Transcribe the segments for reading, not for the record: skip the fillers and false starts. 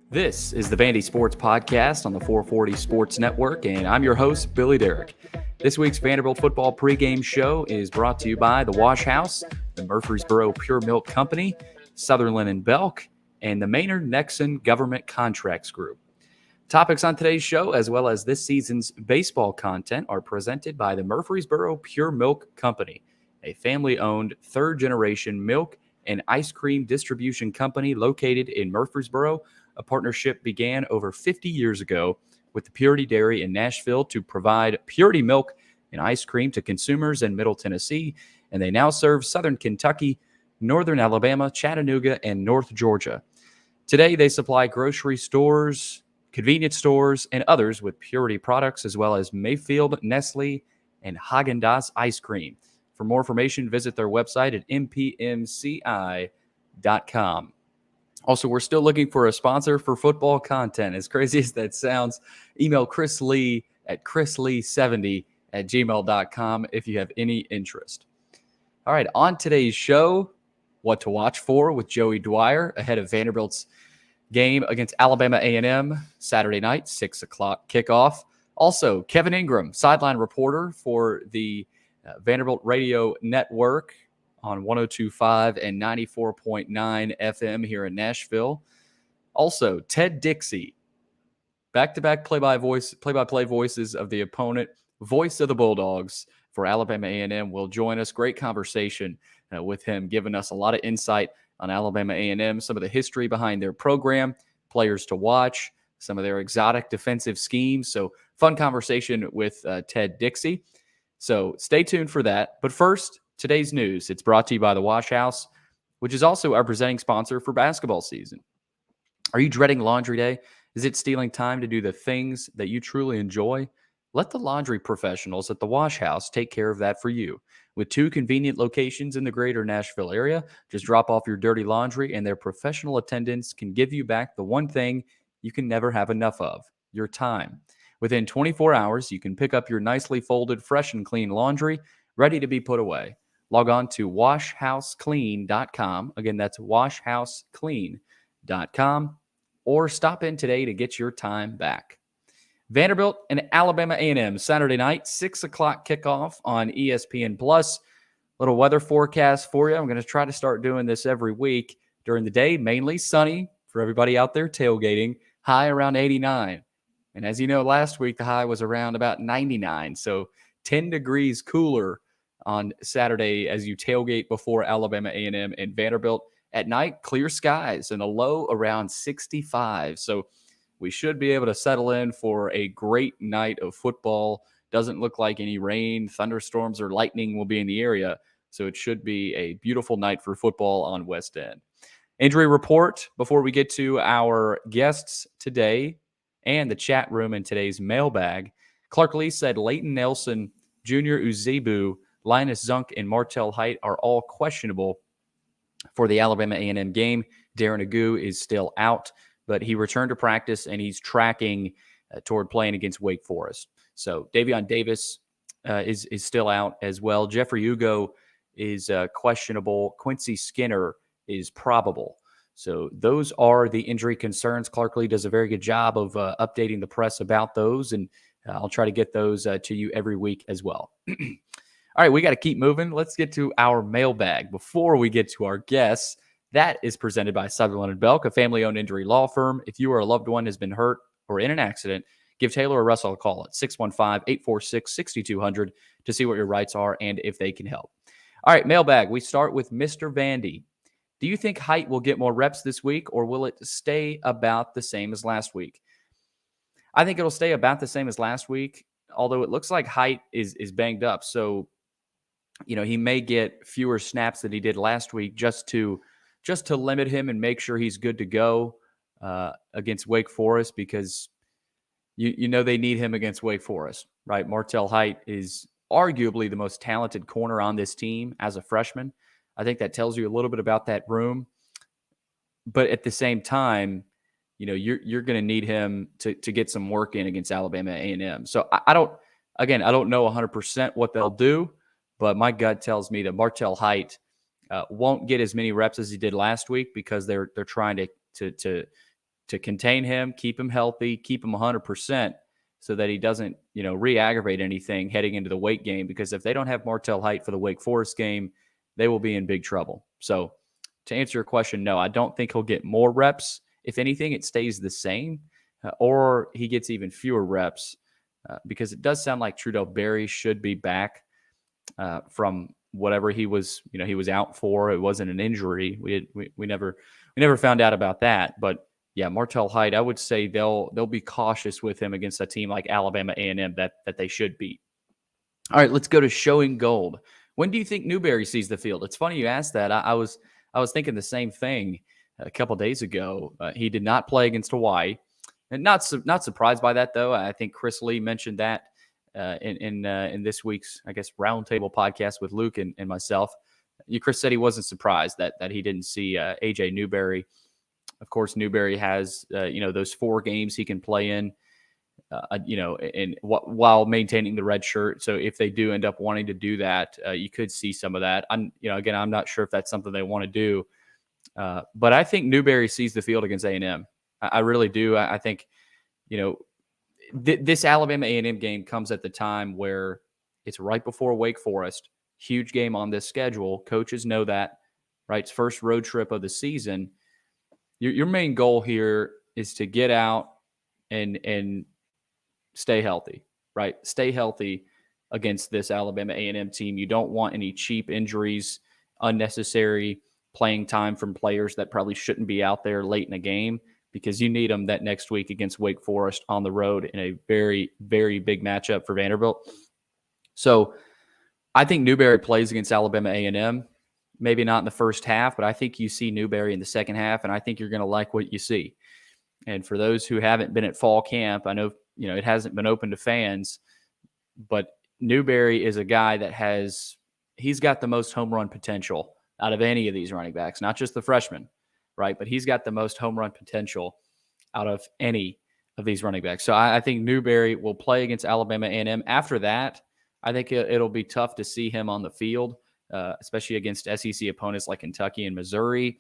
This is the VandySports podcast on the 440 Sports Network, and I'm your host, Billy Derrick. This week's Vanderbilt football pregame show is brought to you by the Wash House, the Murfreesboro Pure Milk Company, Sutherland and Belk, and the Maynard Nexen Government Contracts Group. Topics on today's show, as well as this season's baseball content, are presented by the Murfreesboro Pure Milk Company, a family-owned third-generation milk and ice cream distribution company located in Murfreesboro. A partnership began over 50 years ago with the Purity Dairy in Nashville to provide purity milk and ice cream to consumers in Middle Tennessee, and they now serve Southern Kentucky, Northern Alabama, Chattanooga, and North Georgia. Today, they supply grocery stores, convenience stores, and others with Purity products, as well as Mayfield, Nestle, and Haagen-Dazs ice cream. For more information, visit their website at mpmci.com. Also, we're still looking for a sponsor for football content. As crazy as that sounds, email Chris Lee at chrislee70@gmail.com if you have any interest. All right, on today's show, what to watch for with Joey Dwyer ahead of Vanderbilt's game against Alabama A&M Saturday night, 6 o'clock kickoff. Also, Kevin Ingram, sideline reporter for the Vanderbilt Radio Network on 102.5 and 94.9 FM here in Nashville. Also, Ted Dixie, back-to-back play-by-play voices of the opponent, voice of the Bulldogs for Alabama A&M, will join us. Great conversation with him, giving us a lot of insight on Alabama A&M, some of the history behind their program, players to watch, some of their exotic defensive schemes. So fun conversation with Ted Dixie. So stay tuned for that. But first, today's news. It's brought to you by the Wash House, which is also our presenting sponsor for basketball season. Are you dreading laundry day? Is it stealing time to do the things that you truly enjoy? Let the laundry professionals at the Wash House take care of that for you. With 2 convenient locations in the greater Nashville area, just drop off your dirty laundry and their professional attendants can give you back the one thing you can never have enough of, your time. Within 24 hours, you can pick up your nicely folded, fresh and clean laundry, ready to be put away. Log on to washhouseclean.com. Again, that's washhouseclean.com. Or stop in today to get your time back. Vanderbilt and Alabama A&M Saturday night, 6 o'clock kickoff on ESPN+. Little weather forecast for you. I'm going to try to start doing this every week. During the day, mainly sunny for everybody out there tailgating, high around 89. And as you know, last week the high was around about 99. So 10 degrees cooler on Saturday as you tailgate before Alabama A&M and Vanderbilt. At night, clear skies and a low around 65. So we should be able to settle in for a great night of football. Doesn't look like any rain, thunderstorms, or lightning will be in the area. So it should be a beautiful night for football on West End. Injury report before we get to our guests today and the chat room in today's mailbag. Clark Lee said Leighton Nelson, Junior Uzebu, Linus Zunk, and Martell Height are all questionable for the Alabama A&M game. Darren Agu is still out, but he returned to practice and he's tracking toward playing against Wake Forest. So Davion Davis is still out as well. Jeffrey Ugo is questionable. Quincy Skinner is probable. So those are the injury concerns. Clark Lee does a very good job of updating the press about those, and I'll try to get those to you every week as well. All right, we got to keep moving. Let's get to our mailbag. Before we get to our guests, that is presented by Sutherland and Belk, a family-owned injury law firm. If you or a loved one has been hurt or in an accident, give Taylor or Russell a call at 615-846-6200 to see what your rights are and if they can help. All right, mailbag. We start with Mr. Vandy. Do you think Height will get more reps this week, or will it stay about the same as last week? I think it'll stay about the same as last week, although it looks like Height is banged up. So, he may get fewer snaps than he did last week just to limit him and make sure he's good to go against Wake Forest, because they need him against Wake Forest, right? Martell Height is arguably the most talented corner on this team as a freshman. I think that tells you a little bit about that room. But at the same time, you're going to need him to get some work in against Alabama A&M. So I don't know 100% what they'll do, but my gut tells me that Martell Height won't get as many reps as he did last week, because they're trying to to contain him, keep him healthy, keep him 100%, so that he doesn't, re-aggravate anything heading into the Wake game. Because if they don't have Martell Height for the Wake Forest game, they will be in big trouble. So to answer your question, no, I don't think he'll get more reps. If anything, it stays the same, or he gets even fewer reps, because it does sound like Trudell Berry should be back from whatever he was out for. It wasn't an injury. We never found out about that. But yeah, Martell Height, I would say they'll be cautious with him against a team like Alabama A&M that they should beat. All right, let's go to Showing Gold. When do you think Newberry sees the field? It's funny you asked that. I was thinking the same thing a couple days ago. He did not play against Hawaii, and not surprised by that though. I think Chris Lee mentioned that in this week's, I guess, roundtable podcast with Luke and myself. Chris said he wasn't surprised that he didn't see AJ Newberry. Of course, Newberry has those 4 games he can play in, while maintaining the red shirt. So if they do end up wanting to do that, you could see some of that. I'm not sure if that's something they want to do, but I think Newberry sees the field against A&M. I really do. I think this Alabama A&M game comes at the time where it's right before Wake Forest. Huge game on this schedule. Coaches know that, right? It's first road trip of the season. Your main goal here is to get out and stay healthy, right? Stay healthy against this Alabama A&M team. You don't want any cheap injuries, unnecessary playing time from players that probably shouldn't be out there late in a game, because you need them that next week against Wake Forest on the road in a very, very big matchup for Vanderbilt. So I think Newberry plays against Alabama A&M. Maybe not in the first half, but I think you see Newberry in the second half, and I think you're going to like what you see. And for those who haven't been at fall camp, I know it hasn't been open to fans, but Newberry is a guy that he's got the most home run potential out of any of these running backs, not just the freshmen, right? But he's got the most home run potential out of any of these running backs. So I think Newberry will play against Alabama A&M. After that, I think it'll be tough to see him on the field, especially against SEC opponents like Kentucky and Missouri.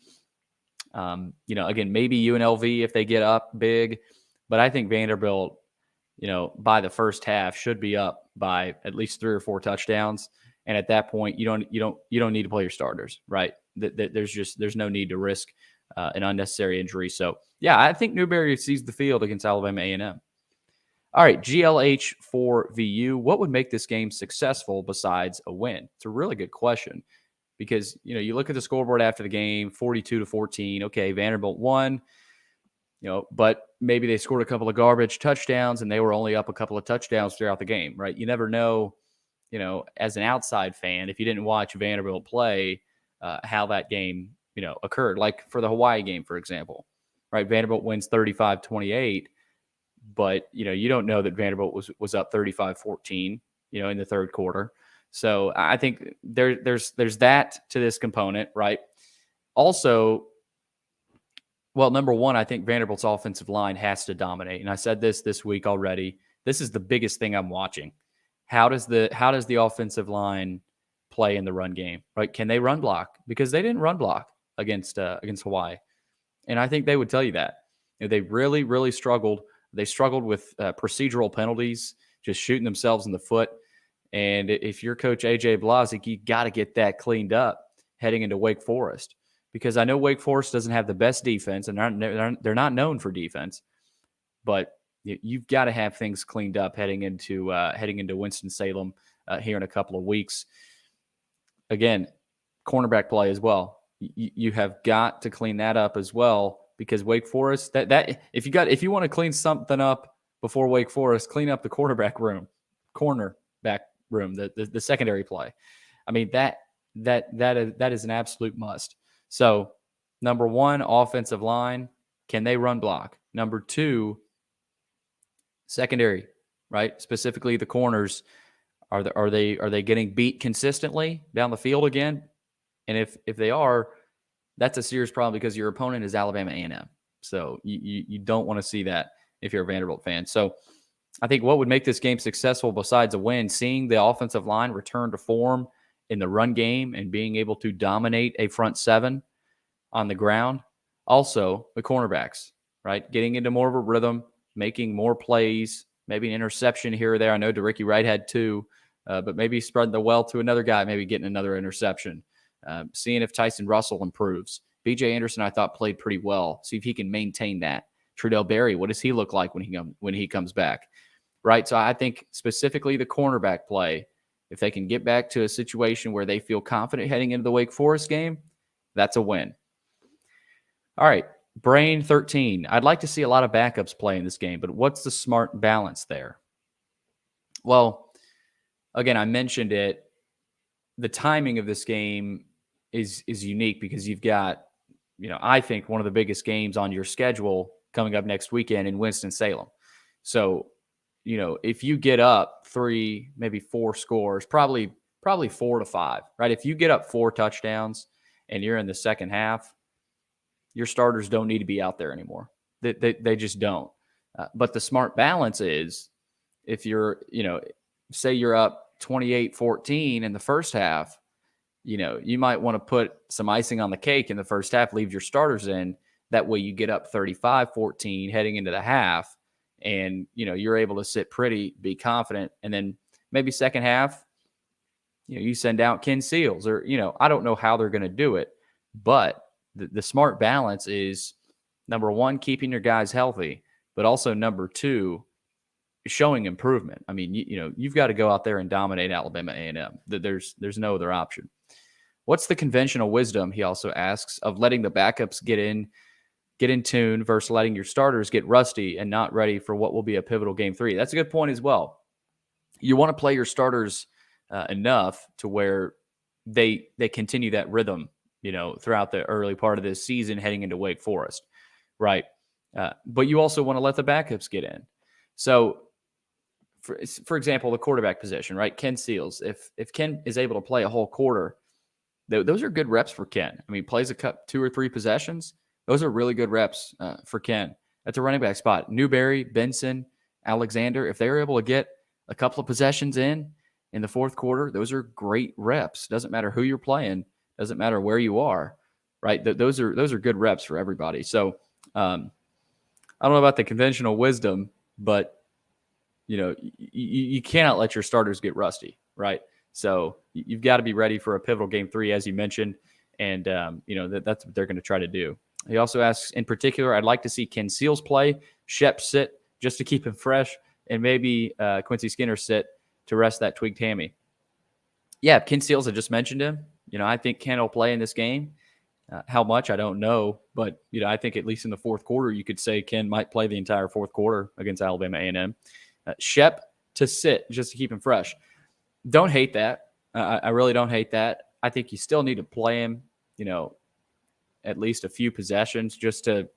Again, maybe UNLV if they get up big, but I think Vanderbilt, by the first half should be up by at least 3 or 4 touchdowns. And at that point, you don't need to play your starters, right? There's no need to risk an unnecessary injury. So yeah, I think Newberry sees the field against Alabama A&M. All right, GLH for VU. What would make this game successful besides a win? It's a really good question, because you look at the scoreboard after the game, 42-14. Okay, Vanderbilt won, but maybe they scored a couple of garbage touchdowns and they were only up a couple of touchdowns throughout the game, right? You never know, as an outside fan, if you didn't watch Vanderbilt play, how that game, occurred. Like for the Hawaii game, for example, right? Vanderbilt wins 35-28. But, you don't know that Vanderbilt was up 35-14, in the third quarter. So I think there's that to this component, right? Also, well, number one, I think Vanderbilt's offensive line has to dominate. And I said this week already. This is the biggest thing I'm watching. How does the offensive line play in the run game, right? Can they run block? Because they didn't run block against Hawaii. And I think they would tell you that. They really, really struggled. They struggled with procedural penalties, just shooting themselves in the foot. And if you're Coach A.J. Blazek, you got to get that cleaned up heading into Wake Forest, because I know Wake Forest doesn't have the best defense, and they're not known for defense. But you've got to have things cleaned up heading into Winston-Salem here in a couple of weeks. Again, cornerback play as well. You have got to clean that up as well. Because Wake Forest, that if you want to clean something up before Wake Forest, clean up the cornerback room, the secondary play. I mean, that is an absolute must. So, number one, offensive line, can they run block? Number two, secondary, right? Specifically the corners, are they getting beat consistently down the field again? And if they are, that's a serious problem, because your opponent is Alabama A&M. So you don't want to see that if you're a Vanderbilt fan. So I think what would make this game successful besides a win, seeing the offensive line return to form in the run game and being able to dominate a front seven on the ground. Also, the cornerbacks, right? Getting into more of a rhythm, making more plays, maybe an interception here or there. I know DeRicky Wright had 2, but maybe spreading the well to another guy, maybe getting another interception. Seeing if Tyson Russell improves. BJ Anderson, I thought, played pretty well. See if he can maintain that. Trudell Berry, what does he look like when he comes back? Right. So I think specifically the cornerback play, if they can get back to a situation where they feel confident heading into the Wake Forest game, that's a win. All right. Brain 13. I'd like to see a lot of backups play in this game, but what's the smart balance there? Well, again, I mentioned it. The timing of this game is unique because you've got, I think one of the biggest games on your schedule coming up next weekend in Winston-Salem. So, if you get up 3, maybe 4 scores, probably 4 to 5, right? If you get up 4 touchdowns and you're in the second half, your starters don't need to be out there anymore. They just don't. But the smart balance is if you're, say you're up 28-14 in the first half, you might want to put some icing on the cake in the first half, leave your starters in. That way you get up 35-14 heading into the half, and, you're able to sit pretty, be confident. And then maybe second half, you send out Ken Seals or, I don't know how they're going to do it, but the smart balance is, number one, keeping your guys healthy, but also number 2, showing improvement. I mean, you've got to go out there and dominate Alabama A&M. There's no other option. What's the conventional wisdom, he also asks, of letting the backups get in tune versus letting your starters get rusty and not ready for what will be a pivotal game 3? That's a good point as well. You want to play your starters enough to where they continue that rhythm, throughout the early part of this season heading into Wake Forest, right? But you also want to let the backups get in. So, for example, the quarterback position, right? Ken Seals. If Ken is able to play a whole quarter, those are good reps for Ken. I mean, plays 2 or 3 possessions. Those are really good reps for Ken. At the running back spot, Newberry, Benson, Alexander, if they're able to get a couple of possessions in the fourth quarter, those are great reps. Doesn't matter who you're playing. Doesn't matter where you are, right? Those are good reps for everybody. So I don't know about the conventional wisdom, but you cannot let your starters get rusty, right? So you've got to be ready for a pivotal game 3, as you mentioned, and that's what they're going to try to do. He also asks, in particular, I'd like to see Ken Seals play, Shep sit just to keep him fresh, and maybe Quincy Skinner sit to rest that tweaked hammy. Yeah, Ken Seals, I just mentioned him. I think Ken will play in this game. How much, I don't know. But, I think at least in the fourth quarter, you could say Ken might play the entire fourth quarter against Alabama A&M. Shep to sit just to keep him fresh. Don't hate that. I really don't hate that. I think you still need to play him, at least a few possessions just to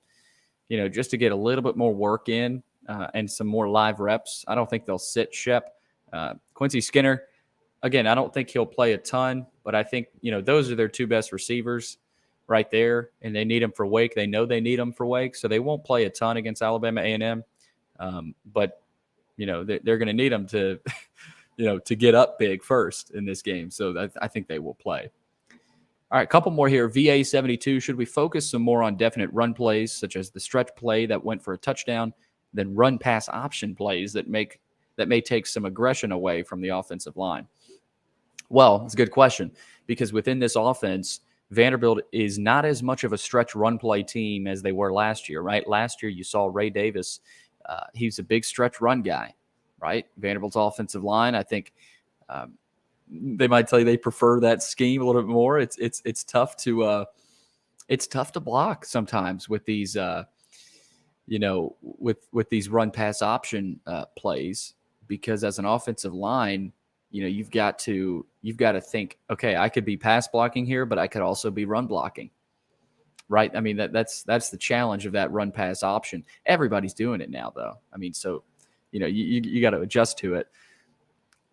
get a little bit more work in and some more live reps. I don't think they'll sit Shep. Quincy Skinner, again, I don't think he'll play a ton, but I think, those are their 2 best receivers right there, and they need them for Wake. They know they need them for Wake, so they won't play a ton against Alabama A&M. But, they're going to need them to, to get up big first in this game. So I think they will play. All right, a couple more here. VA 72, should we focus some more on definite run plays, such as the stretch play that went for a touchdown, then run pass option plays that may take some aggression away from the offensive line? Well, it's a good question, because within this offense, Vanderbilt is not as much of a stretch run play team as they were last year, right? Last year, you saw Ray Davis. He's a big stretch run guy, right? Vanderbilt's offensive line, I think they might tell you they prefer that scheme a little bit more. It's tough to block sometimes with these with these run pass option plays, because as an offensive line, you've got to think, okay, I could be pass blocking here, but I could also be run blocking, right? I mean, that's the challenge of that run pass option. Everybody's doing it now, though. I mean, so you got to adjust to it.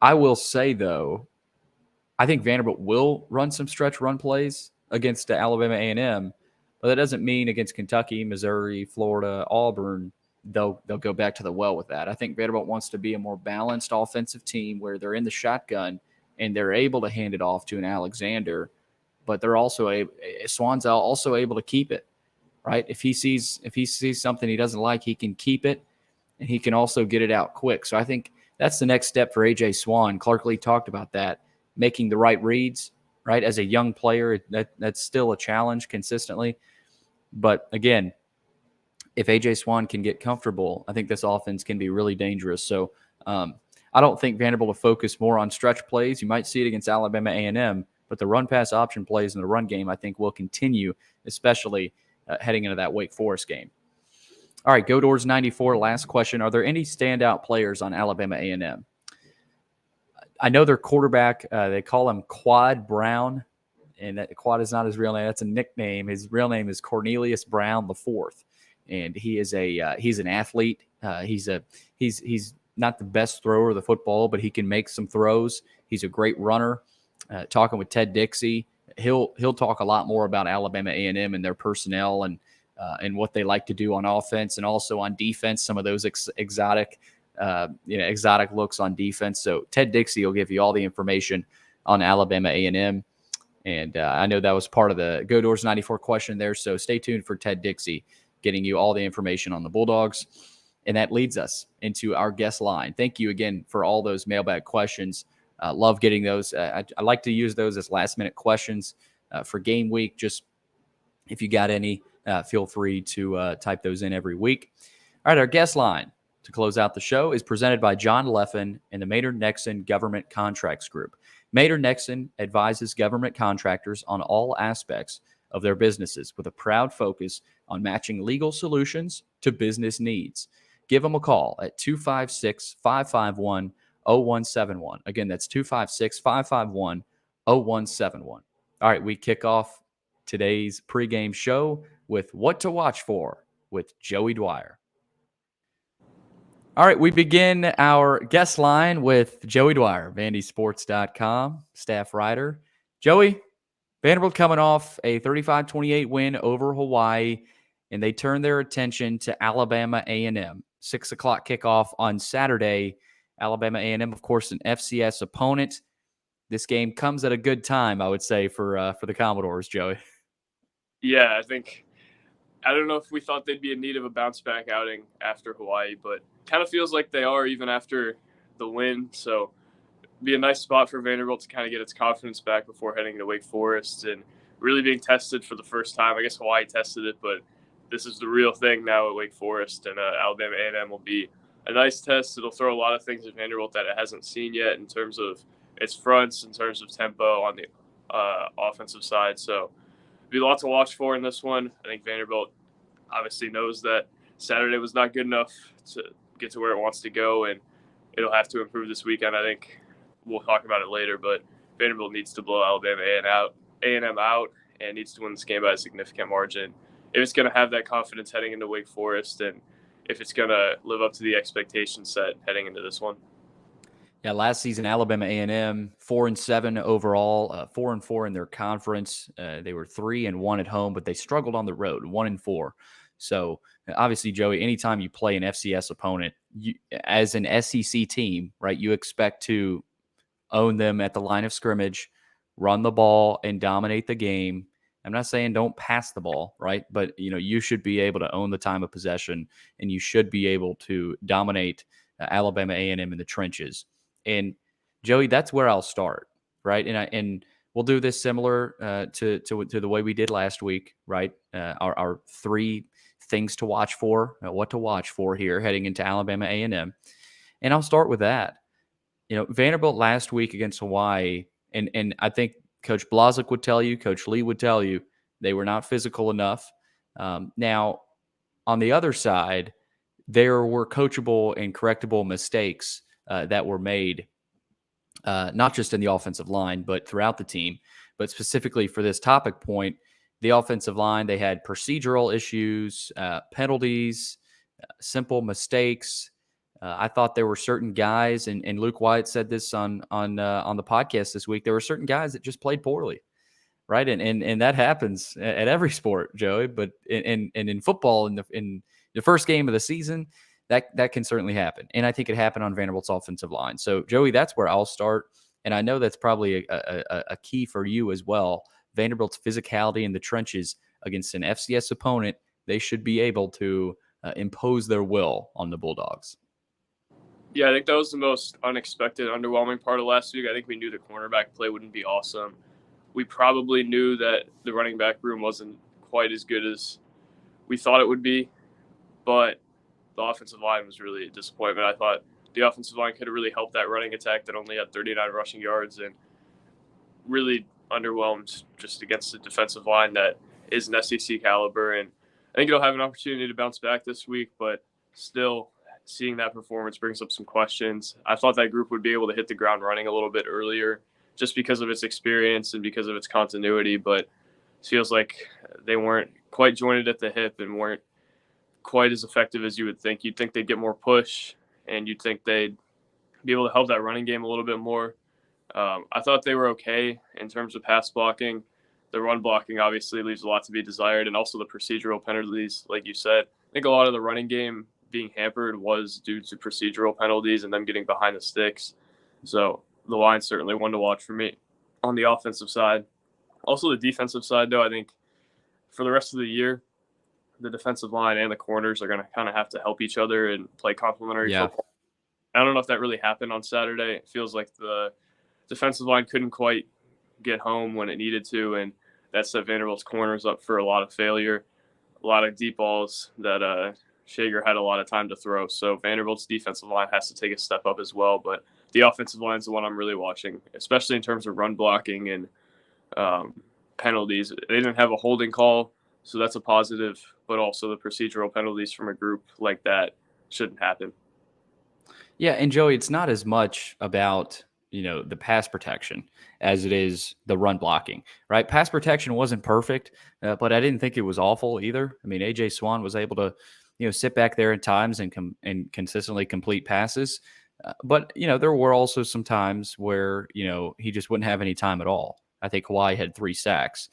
I will say, though, I think Vanderbilt will run some stretch run plays against Alabama A&M, but that doesn't mean against Kentucky, Missouri, Florida, Auburn, they'll go back to the well with that. I think Vanderbilt wants to be a more balanced offensive team where they're in the shotgun and they're able to hand it off to an Alexander, but they're also Swanzell also able to keep it, right? If he sees something he doesn't like, he can keep it, and he can also get it out quick. So I think that's the next step for A.J. Swan. Clark Lee talked about that, making the right reads, right? As a young player, that's still a challenge consistently. But again, if A.J. Swan can get comfortable, I think this offense can be really dangerous. So I don't think Vanderbilt will focus more on stretch plays. You might see it against Alabama A&M, but the run-pass option plays in the run game, I think, will continue, especially heading into that Wake Forest game. All right, Go Doors 94, last question. Are there any standout players on Alabama A&M? I know their quarterback, they call him Quad Brown, and that Quad is not his real name. That's a nickname. His real name is Cornelius Brown IV, and he is he's an athlete. He's not the best thrower of the football, but he can make some throws. He's a great runner. Talking with Ted Dixie, he'll talk a lot more about Alabama A&M and their personnel and what they like to do on offense and also on defense. Some of those exotic looks on defense. So Ted Dixie will give you all the information on Alabama A&M. And I know that was part of the Go Doors 94 question there. So stay tuned for Ted Dixie getting you all the information on the Bulldogs. And that leads us into our guest line. Thank you again for all those mailbag questions. Love getting those. I like to use those as last-minute questions for game week. Just if you got any, feel free to type those in every week. All right, our guest line to close out the show is presented by John Leffen and the Maynard Nexen Government Contracts Group. Maynard Nexen advises government contractors on all aspects of their businesses with a proud focus on matching legal solutions to business needs. Give them a call at 256-551-0171. Again, that's 256-551-0171. All right, we kick off today's pregame show with What to Watch For with Joey Dwyer. All right, we begin our guest line with Joey Dwyer, VandySports.com, staff writer. Joey, Vanderbilt coming off a 35-28 win over Hawaii, and they turn their attention to Alabama A&M. 6 o'clock kickoff on Saturday. Alabama A&M, of course, an FCS opponent. This game comes at a good time, I would say, for the Commodores, Joey. Yeah, I don't know if we thought they'd be in need of a bounce-back outing after Hawaii, but kind of feels like they are even after the win. So it'd be a nice spot for Vanderbilt to kind of get its confidence back before heading to Wake Forest and really being tested for the first time. I guess Hawaii tested it, but this is the real thing now at Wake Forest, and Alabama A&M will be a nice test. It'll throw a lot of things at Vanderbilt that it hasn't seen yet in terms of its fronts, in terms of tempo on the offensive side. So be a lot to watch for in this one. I think Vanderbilt obviously knows that Saturday was not good enough to get to where it wants to go, and it'll have to improve this weekend. I think we'll talk about it later, but Vanderbilt needs to blow Alabama A&M out and needs to win this game by a significant margin if it's going to have that confidence heading into Wake Forest and if it's going to live up to the expectations set heading into this one. Yeah, last season, Alabama A&M 4-7 overall, 4-4 in their conference. They were 3-1 at home, but they struggled on the road, 1-4. So obviously, Joey, anytime you play an FCS opponent, as an SEC team, right, you expect to own them at the line of scrimmage, run the ball, and dominate the game. I'm not saying don't pass the ball, right? But you should be able to own the time of possession, and you should be able to dominate Alabama A&M in the trenches. And Joey, that's where I'll start, right? And we'll do this similar to the way we did last week, right? Our three things to watch for, what to watch for here heading into Alabama A&M. And I'll start with that. Vanderbilt last week against Hawaii, and I think Coach Blazek would tell you, Coach Lee would tell you, they were not physical enough. Now, on the other side, there were coachable and correctable mistakes that were made, not just in the offensive line, but throughout the team. But specifically for this topic point, the offensive line, they had procedural issues, penalties, simple mistakes. I thought there were certain guys, and Luke Wyatt said this on the podcast this week. There were certain guys that just played poorly, right? And that happens at every sport, Joey. But in football, in the first game of the season, that can certainly happen. And I think it happened on Vanderbilt's offensive line. So, Joey, that's where I'll start. And I know that's probably a key for you as well. Vanderbilt's physicality in the trenches against an FCS opponent they should be able to impose their will on the Bulldogs. Yeah, I think that was the most unexpected, underwhelming part of last week. I think we knew the cornerback play wouldn't be awesome. We probably knew that the running back room wasn't quite as good as we thought it would be, but the offensive line was really a disappointment. I thought the offensive line could have really helped that running attack that only had 39 rushing yards, and really underwhelmed just against the defensive line that is an SEC caliber. And I think it'll have an opportunity to bounce back this week, but still seeing that performance brings up some questions. I thought that group would be able to hit the ground running a little bit earlier just because of its experience and because of its continuity, but it feels like they weren't quite jointed at the hip and weren't quite as effective as you would think. You'd think they'd get more push, and you'd think they'd be able to help that running game a little bit more. I thought they were okay in terms of pass blocking. The run blocking obviously leaves a lot to be desired, and also the procedural penalties, like you said. I think a lot of the running game being hampered was due to procedural penalties and them getting behind the sticks. So the line's certainly one to watch for me on the offensive side. Also the defensive side, though, I think for the rest of the year, the defensive line and the corners are going to kind of have to help each other and play complementary football. I don't know if that really happened on Saturday. It feels like the defensive line couldn't quite get home when it needed to, and that set Vanderbilt's corners up for a lot of failure, a lot of deep balls that Shager had a lot of time to throw. So Vanderbilt's defensive line has to take a step up as well, but the offensive line is the one I'm really watching, especially in terms of run blocking and penalties. They didn't have a holding call, so that's a positive, but also the procedural penalties from a group like that shouldn't happen. Yeah, and Joey, it's not as much about the pass protection as it is the run blocking, right? Pass protection wasn't perfect, but I didn't think it was awful either. I mean, AJ Swan was able to sit back there at times and consistently complete passes, but there were also some times where he just wouldn't have any time at all. I think Hawaii had 3 sacks.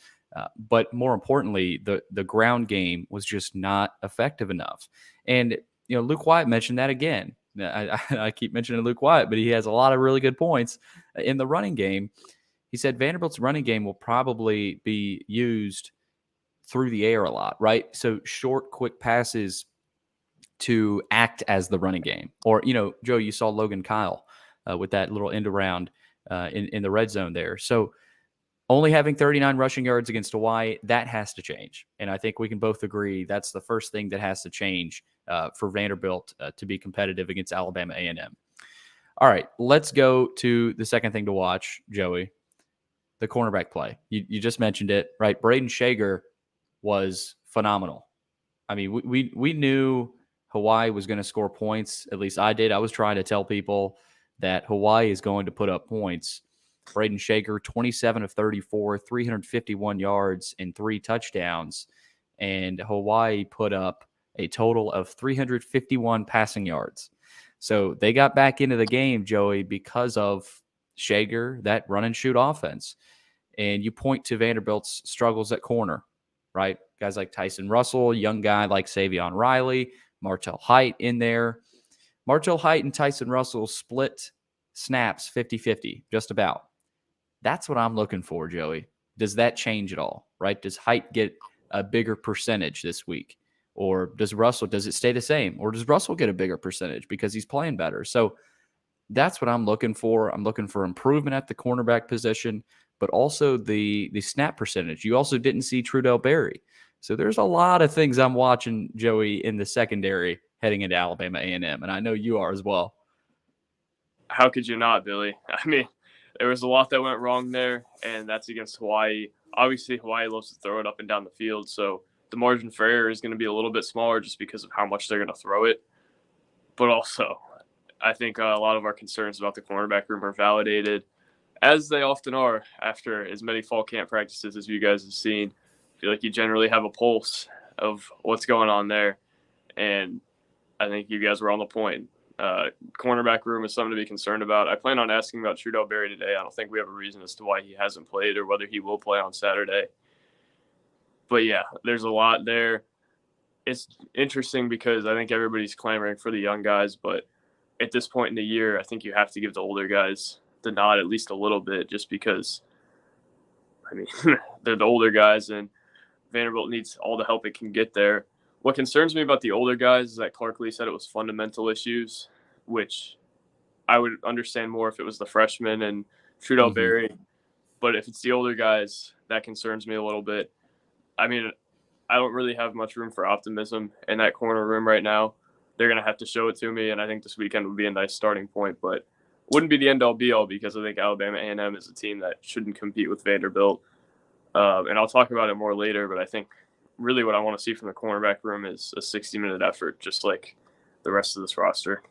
But more importantly, the ground game was just not effective enough. And Luke Wyatt mentioned that again. I keep mentioning Luke Wyatt, but he has a lot of really good points in the running game. He said Vanderbilt's running game will probably be used through the air a lot, right? So short, quick passes to act as the running game. Or, Joe, you saw Logan Kyle with that little end around in the red zone there. So only having 39 rushing yards against Hawaii, that has to change. And I think we can both agree that's the first thing that has to change for Vanderbilt to be competitive against Alabama A&M. All right, let's go to the second thing to watch, Joey, the cornerback play. You just mentioned it, right? Braden Shager was phenomenal. I mean, we knew Hawaii was going to score points. At least I did. I was trying to tell people that Hawaii is going to put up points. Braden Shager, 27 of 34, 351 yards and 3 touchdowns. And Hawaii put up a total of 351 passing yards. So they got back into the game, Joey, because of Shager, that run and shoot offense. And you point to Vanderbilt's struggles at corner, right? Guys like Tyson Russell, young guy like Savion Riley, Martell Height in there. Martell Height and Tyson Russell split snaps 50-50, just about. That's what I'm looking for, Joey. Does that change at all, right? Does Height get a bigger percentage this week? Or does it stay the same? Or does Russell get a bigger percentage because he's playing better? So that's what I'm looking for. I'm looking for improvement at the cornerback position, but also the snap percentage. You also didn't see Trudell Berry. So there's a lot of things I'm watching, Joey, in the secondary heading into Alabama A&M, and I know you are as well. How could you not, Billy? I mean, there was a lot that went wrong there, and that's against Hawaii. Obviously, Hawaii loves to throw it up and down the field, so the margin for error is going to be a little bit smaller just because of how much they're going to throw it. But also, I think a lot of our concerns about the cornerback room are validated, as they often are after as many fall camp practices as you guys have seen. I feel like you generally have a pulse of what's going on there, and I think you guys were on the point. Cornerback room is something to be concerned about. I plan on asking about Trudell Berry today. I don't think we have a reason as to why he hasn't played or whether he will play on Saturday. But yeah, there's a lot there. It's interesting because I think everybody's clamoring for the young guys, but at this point in the year, I think you have to give the older guys the nod at least a little bit, just because, I mean, they're the older guys and Vanderbilt needs all the help it can get there. What concerns me about the older guys is that Clark Lee said it was fundamental issues, which I would understand more if it was the freshmen and Trudell Berry. But if it's the older guys, that concerns me a little bit. I mean, I don't really have much room for optimism in that corner room right now. They're going to have to show it to me, and I think this weekend would be a nice starting point, but wouldn't be the end-all be-all because I think Alabama A&M is a team that shouldn't compete with Vanderbilt. And I'll talk about it more later, but I think really what I want to see from the cornerback room is a 60-minute effort, just like the rest of this roster.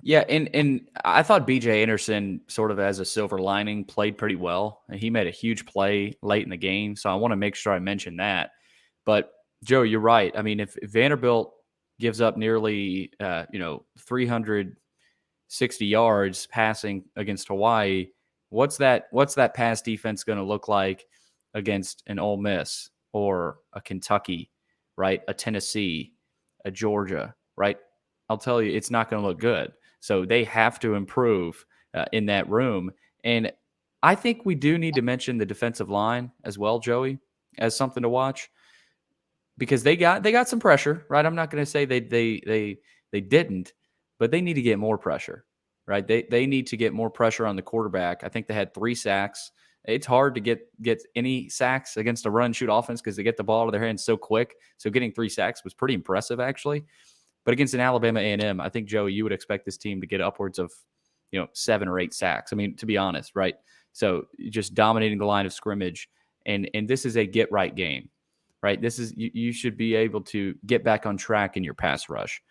Yeah, and I thought B.J. Anderson, sort of as a silver lining, played pretty well. And he made a huge play late in the game, so I want to make sure I mention that. But, Joe, you're right. I mean, if Vanderbilt gives up nearly 360 yards passing against Hawaii, what's that pass defense going to look like against an Ole Miss or a Kentucky, right? A Tennessee, a Georgia, right? I'll tell you, it's not going to look good. So they have to improve in that room. And I think we do need to mention the defensive line as well, Joey, as something to watch, because they got some pressure, right? I'm not going to say they didn't, but they need to get more pressure, right? They need to get more pressure on the quarterback. I think they had 3 sacks. It's hard to get any sacks against a run shoot offense because they get the ball out of their hands so quick. So getting 3 sacks was pretty impressive, actually. But against an Alabama A&M, I think, Joey, you would expect this team to get upwards of 7 or 8 sacks. I mean, to be honest, right? So just dominating the line of scrimmage, and this is a get right game, right? This is you should be able to get back on track in your pass rush,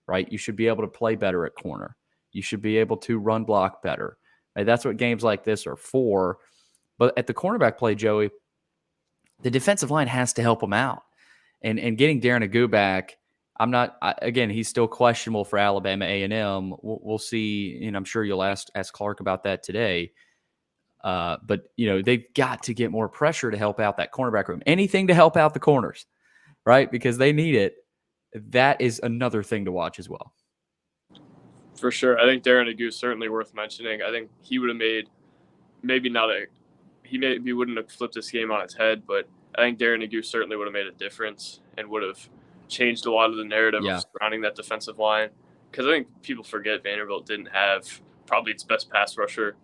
right? You should be able to play better at corner. You should be able to run block better. Right? That's what games like this are for. But at the cornerback play, Joey, the defensive line has to help them out, and getting Darren Agu back. Again, he's still questionable for Alabama A&M. We'll see, and I'm sure you'll ask Clark about that today. But, they've got to get more pressure to help out that cornerback room. Anything to help out the corners, right? Because they need it. That is another thing to watch as well. For sure. I think Darren Agu is certainly worth mentioning. I think he would have made he wouldn't have flipped this game on its head, but I think Darren Agu certainly would have made a difference and would have changed a lot of the narrative surrounding that defensive line. Because I think people forget Vanderbilt didn't have probably its best pass rusher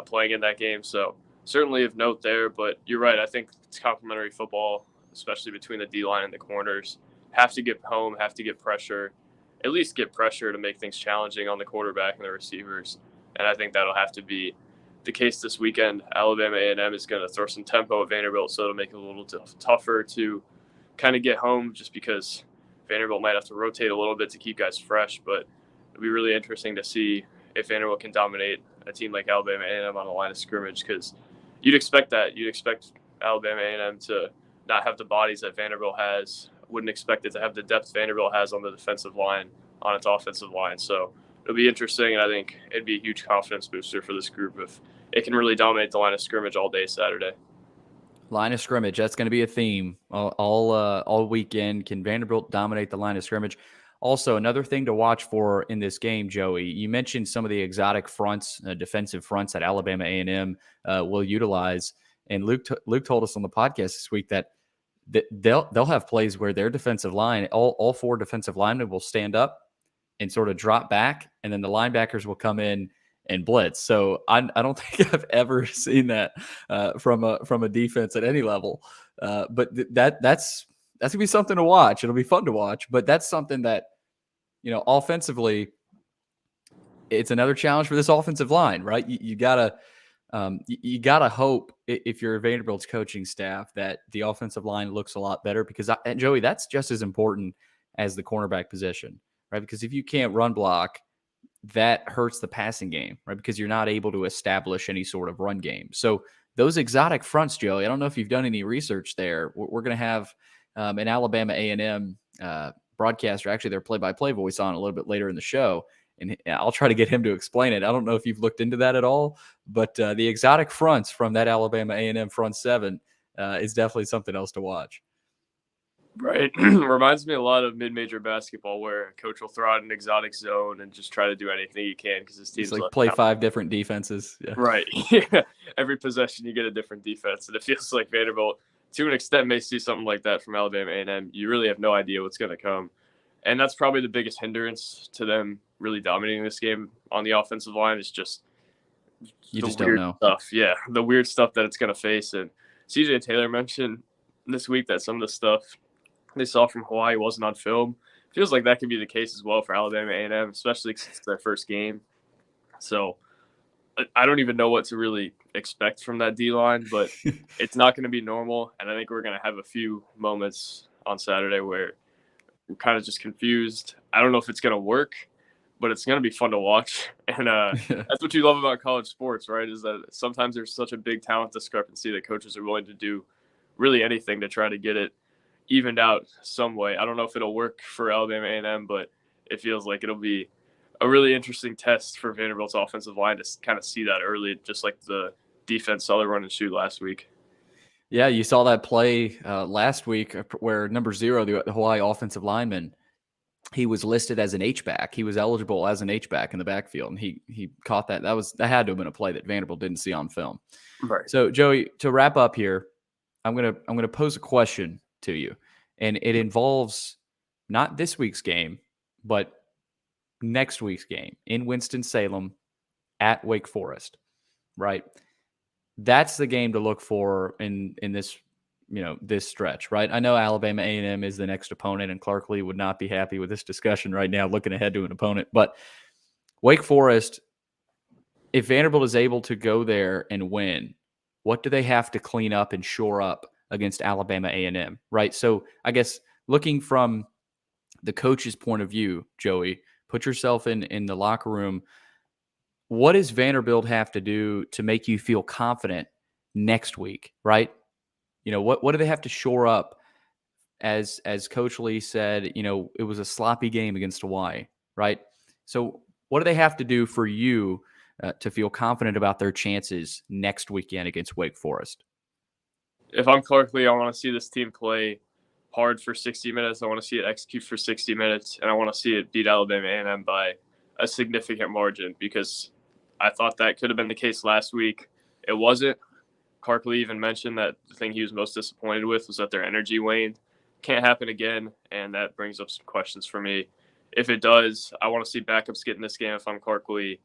playing in that game. So certainly of note there. But you're right. I think it's complementary football, especially between the D-line and the corners. Have to get home, have to get pressure, at least get pressure to make things challenging on the quarterback and the receivers. And I think that'll have to be the case this weekend. Alabama A&M is going to throw some tempo at Vanderbilt, so it'll make it a little tougher to kind of get home, just because Vanderbilt might have to rotate a little bit to keep guys fresh. But it'll be really interesting to see if Vanderbilt can dominate a team like Alabama A&M on the line of scrimmage, because you'd expect that. You'd expect Alabama A&M to not have the bodies that Vanderbilt has. Wouldn't expect it to have the depth Vanderbilt has on the defensive line, on its offensive line. So it'll be interesting, and I think it'd be a huge confidence booster for this group if it can really dominate the line of scrimmage all day Saturday. Line of scrimmage, that's going to be a theme all weekend. Can Vanderbilt dominate the line of scrimmage? Also, another thing to watch for in this game, Joey, you mentioned some of the exotic fronts, defensive fronts that Alabama A&M will utilize. And Luke told us on the podcast this week that they'll have plays where their defensive line, all 4 defensive linemen will stand up and sort of drop back, and then the linebackers will come in and blitz. So I don't think I've ever seen that from a defense at any level. But that's gonna be something to watch. It'll be fun to watch. But that's something that, offensively, it's another challenge for this offensive line, right? You gotta hope, if you're Vanderbilt's coaching staff, that the offensive line looks a lot better, because Joey, that's just as important as the cornerback position, right? Because if you can't run block, that hurts the passing game, right? Because you're not able to establish any sort of run game. So those exotic fronts, Joey, I don't know if you've done any research there. We're going to have an Alabama A&M broadcaster, actually their play-by-play voice, on a little bit later in the show, and I'll try to get him to explain it. I don't know if you've looked into that at all, but the exotic fronts from that Alabama A&M front 7 is definitely something else to watch. Right. Reminds me a lot of mid-major basketball, where a coach will throw out an exotic zone and just try to do anything he can because his team's like play 5 different defenses. Yeah. Right. Yeah. Every possession you get a different defense, and it feels like Vanderbilt to an extent, may see something like that from Alabama A&M. You really have no idea what's going to come. And that's probably the biggest hindrance to them really dominating this game on the offensive line is just You the just don't weird know. stuff. Yeah, the weird stuff that it's going to face. And CJ Taylor mentioned this week that some of the stuff they saw from Hawaii wasn't on film. Feels like that could be the case as well for Alabama A&M, especially since it's their first game. So I don't even know what to really expect from that D-line, but it's not going to be normal. And I think we're going to have a few moments on Saturday where we're kind of just confused. I don't know if it's going to work, but it's going to be fun to watch. And that's what you love about college sports, right? Is that sometimes there's such a big talent discrepancy that coaches are willing to do really anything to try to get it evened out some way. I don't know if it'll work for Alabama A&M, but it feels like it'll be a really interesting test for Vanderbilt's offensive line to kind of see that early, just like the defense saw the run and shoot last week. Yeah, you saw that play last week where number 0, the Hawaii offensive lineman, he was listed as an H-back. He was eligible as an H-back in the backfield, and he caught that. That had to have been a play that Vanderbilt didn't see on film. Right. So, Joey, to wrap up here, I'm gonna pose a question to you, and it involves not this week's game, but next week's game in Winston-Salem at Wake Forest, right? That's the game to look for in this, this stretch, right? I know Alabama A&M is the next opponent, and Clark Lee would not be happy with this discussion right now, looking ahead to an opponent. But Wake Forest, if Vanderbilt is able to go there and win, what do they have to clean up and shore up against Alabama A&M, right? So I guess looking from the coach's point of view, Joey, put yourself in the locker room. What does Vanderbilt have to do to make you feel confident next week, right? What do they have to shore up? As Coach Lee said, it was a sloppy game against Hawaii, right? So what do they have to do for you to feel confident about their chances next weekend against Wake Forest? If I'm Clark Lee, I want to see this team play hard for 60 minutes. I want to see it execute for 60 minutes, and I want to see it beat Alabama A&M by a significant margin because I thought that could have been the case last week. It wasn't. Clark Lee even mentioned that the thing he was most disappointed with was that their energy waned. Can't happen again, and that brings up some questions for me. If it does, I want to see backups get in this game if I'm Clark Lee,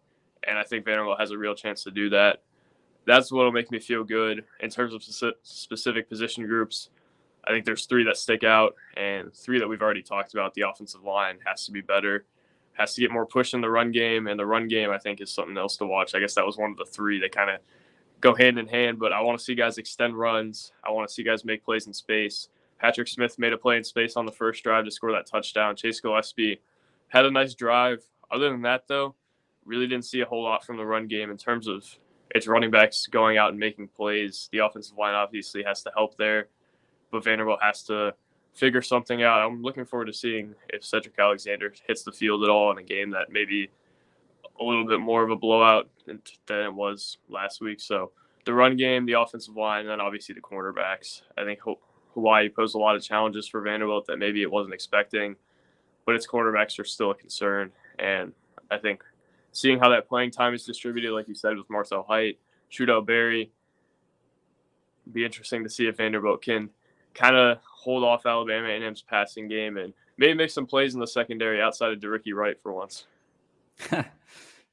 and I think Vanderbilt has a real chance to do that. That's what will make me feel good in terms of specific position groups. I think there's 3 that stick out, and 3 that we've already talked about. The offensive line has to be better, has to get more push in the run game, and the run game, I think, is something else to watch. I guess that was one of the 3 that kind of go hand in hand, but I want to see guys extend runs. I want to see guys make plays in space. Patrick Smith made a play in space on the first drive to score that touchdown. Chase Gillespie had a nice drive. Other than that, though, really didn't see a whole lot from the run game in terms of its running backs going out and making plays. The offensive line obviously has to help there, but Vanderbilt has to figure something out. I'm looking forward to seeing if Cedric Alexander hits the field at all in a game that maybe a little bit more of a blowout than it was last week. So the run game, the offensive line, and then obviously the cornerbacks. I think Hawaii posed a lot of challenges for Vanderbilt that maybe it wasn't expecting, but its cornerbacks are still a concern. And I think seeing how that playing time is distributed, like you said, with Marcel Height, Shootout Berry, be interesting to see if Vanderbilt can kind of hold off Alabama A&M's passing game and maybe make some plays in the secondary outside of DeRicky Wright for once.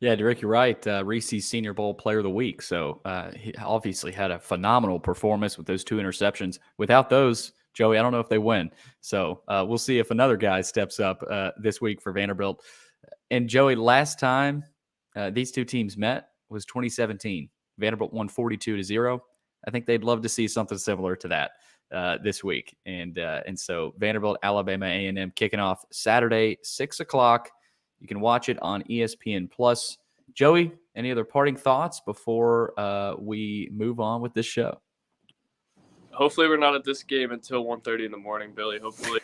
Yeah, DeRicky Wright, Reese's Senior Bowl Player of the Week. So he obviously had a phenomenal performance with those 2 interceptions. Without those, Joey, I don't know if they win. So we'll see if another guy steps up this week for Vanderbilt. And Joey, last time these 2 teams met was 2017. Vanderbilt won 42-0. I think they'd love to see something similar to that this week. And so Vanderbilt-Alabama A&M kicking off Saturday, 6 o'clock. You can watch it on ESPN Plus. Joey, any other parting thoughts before we move on with this show? Hopefully we're not at this game until 1:30 in the morning, Billy. Hopefully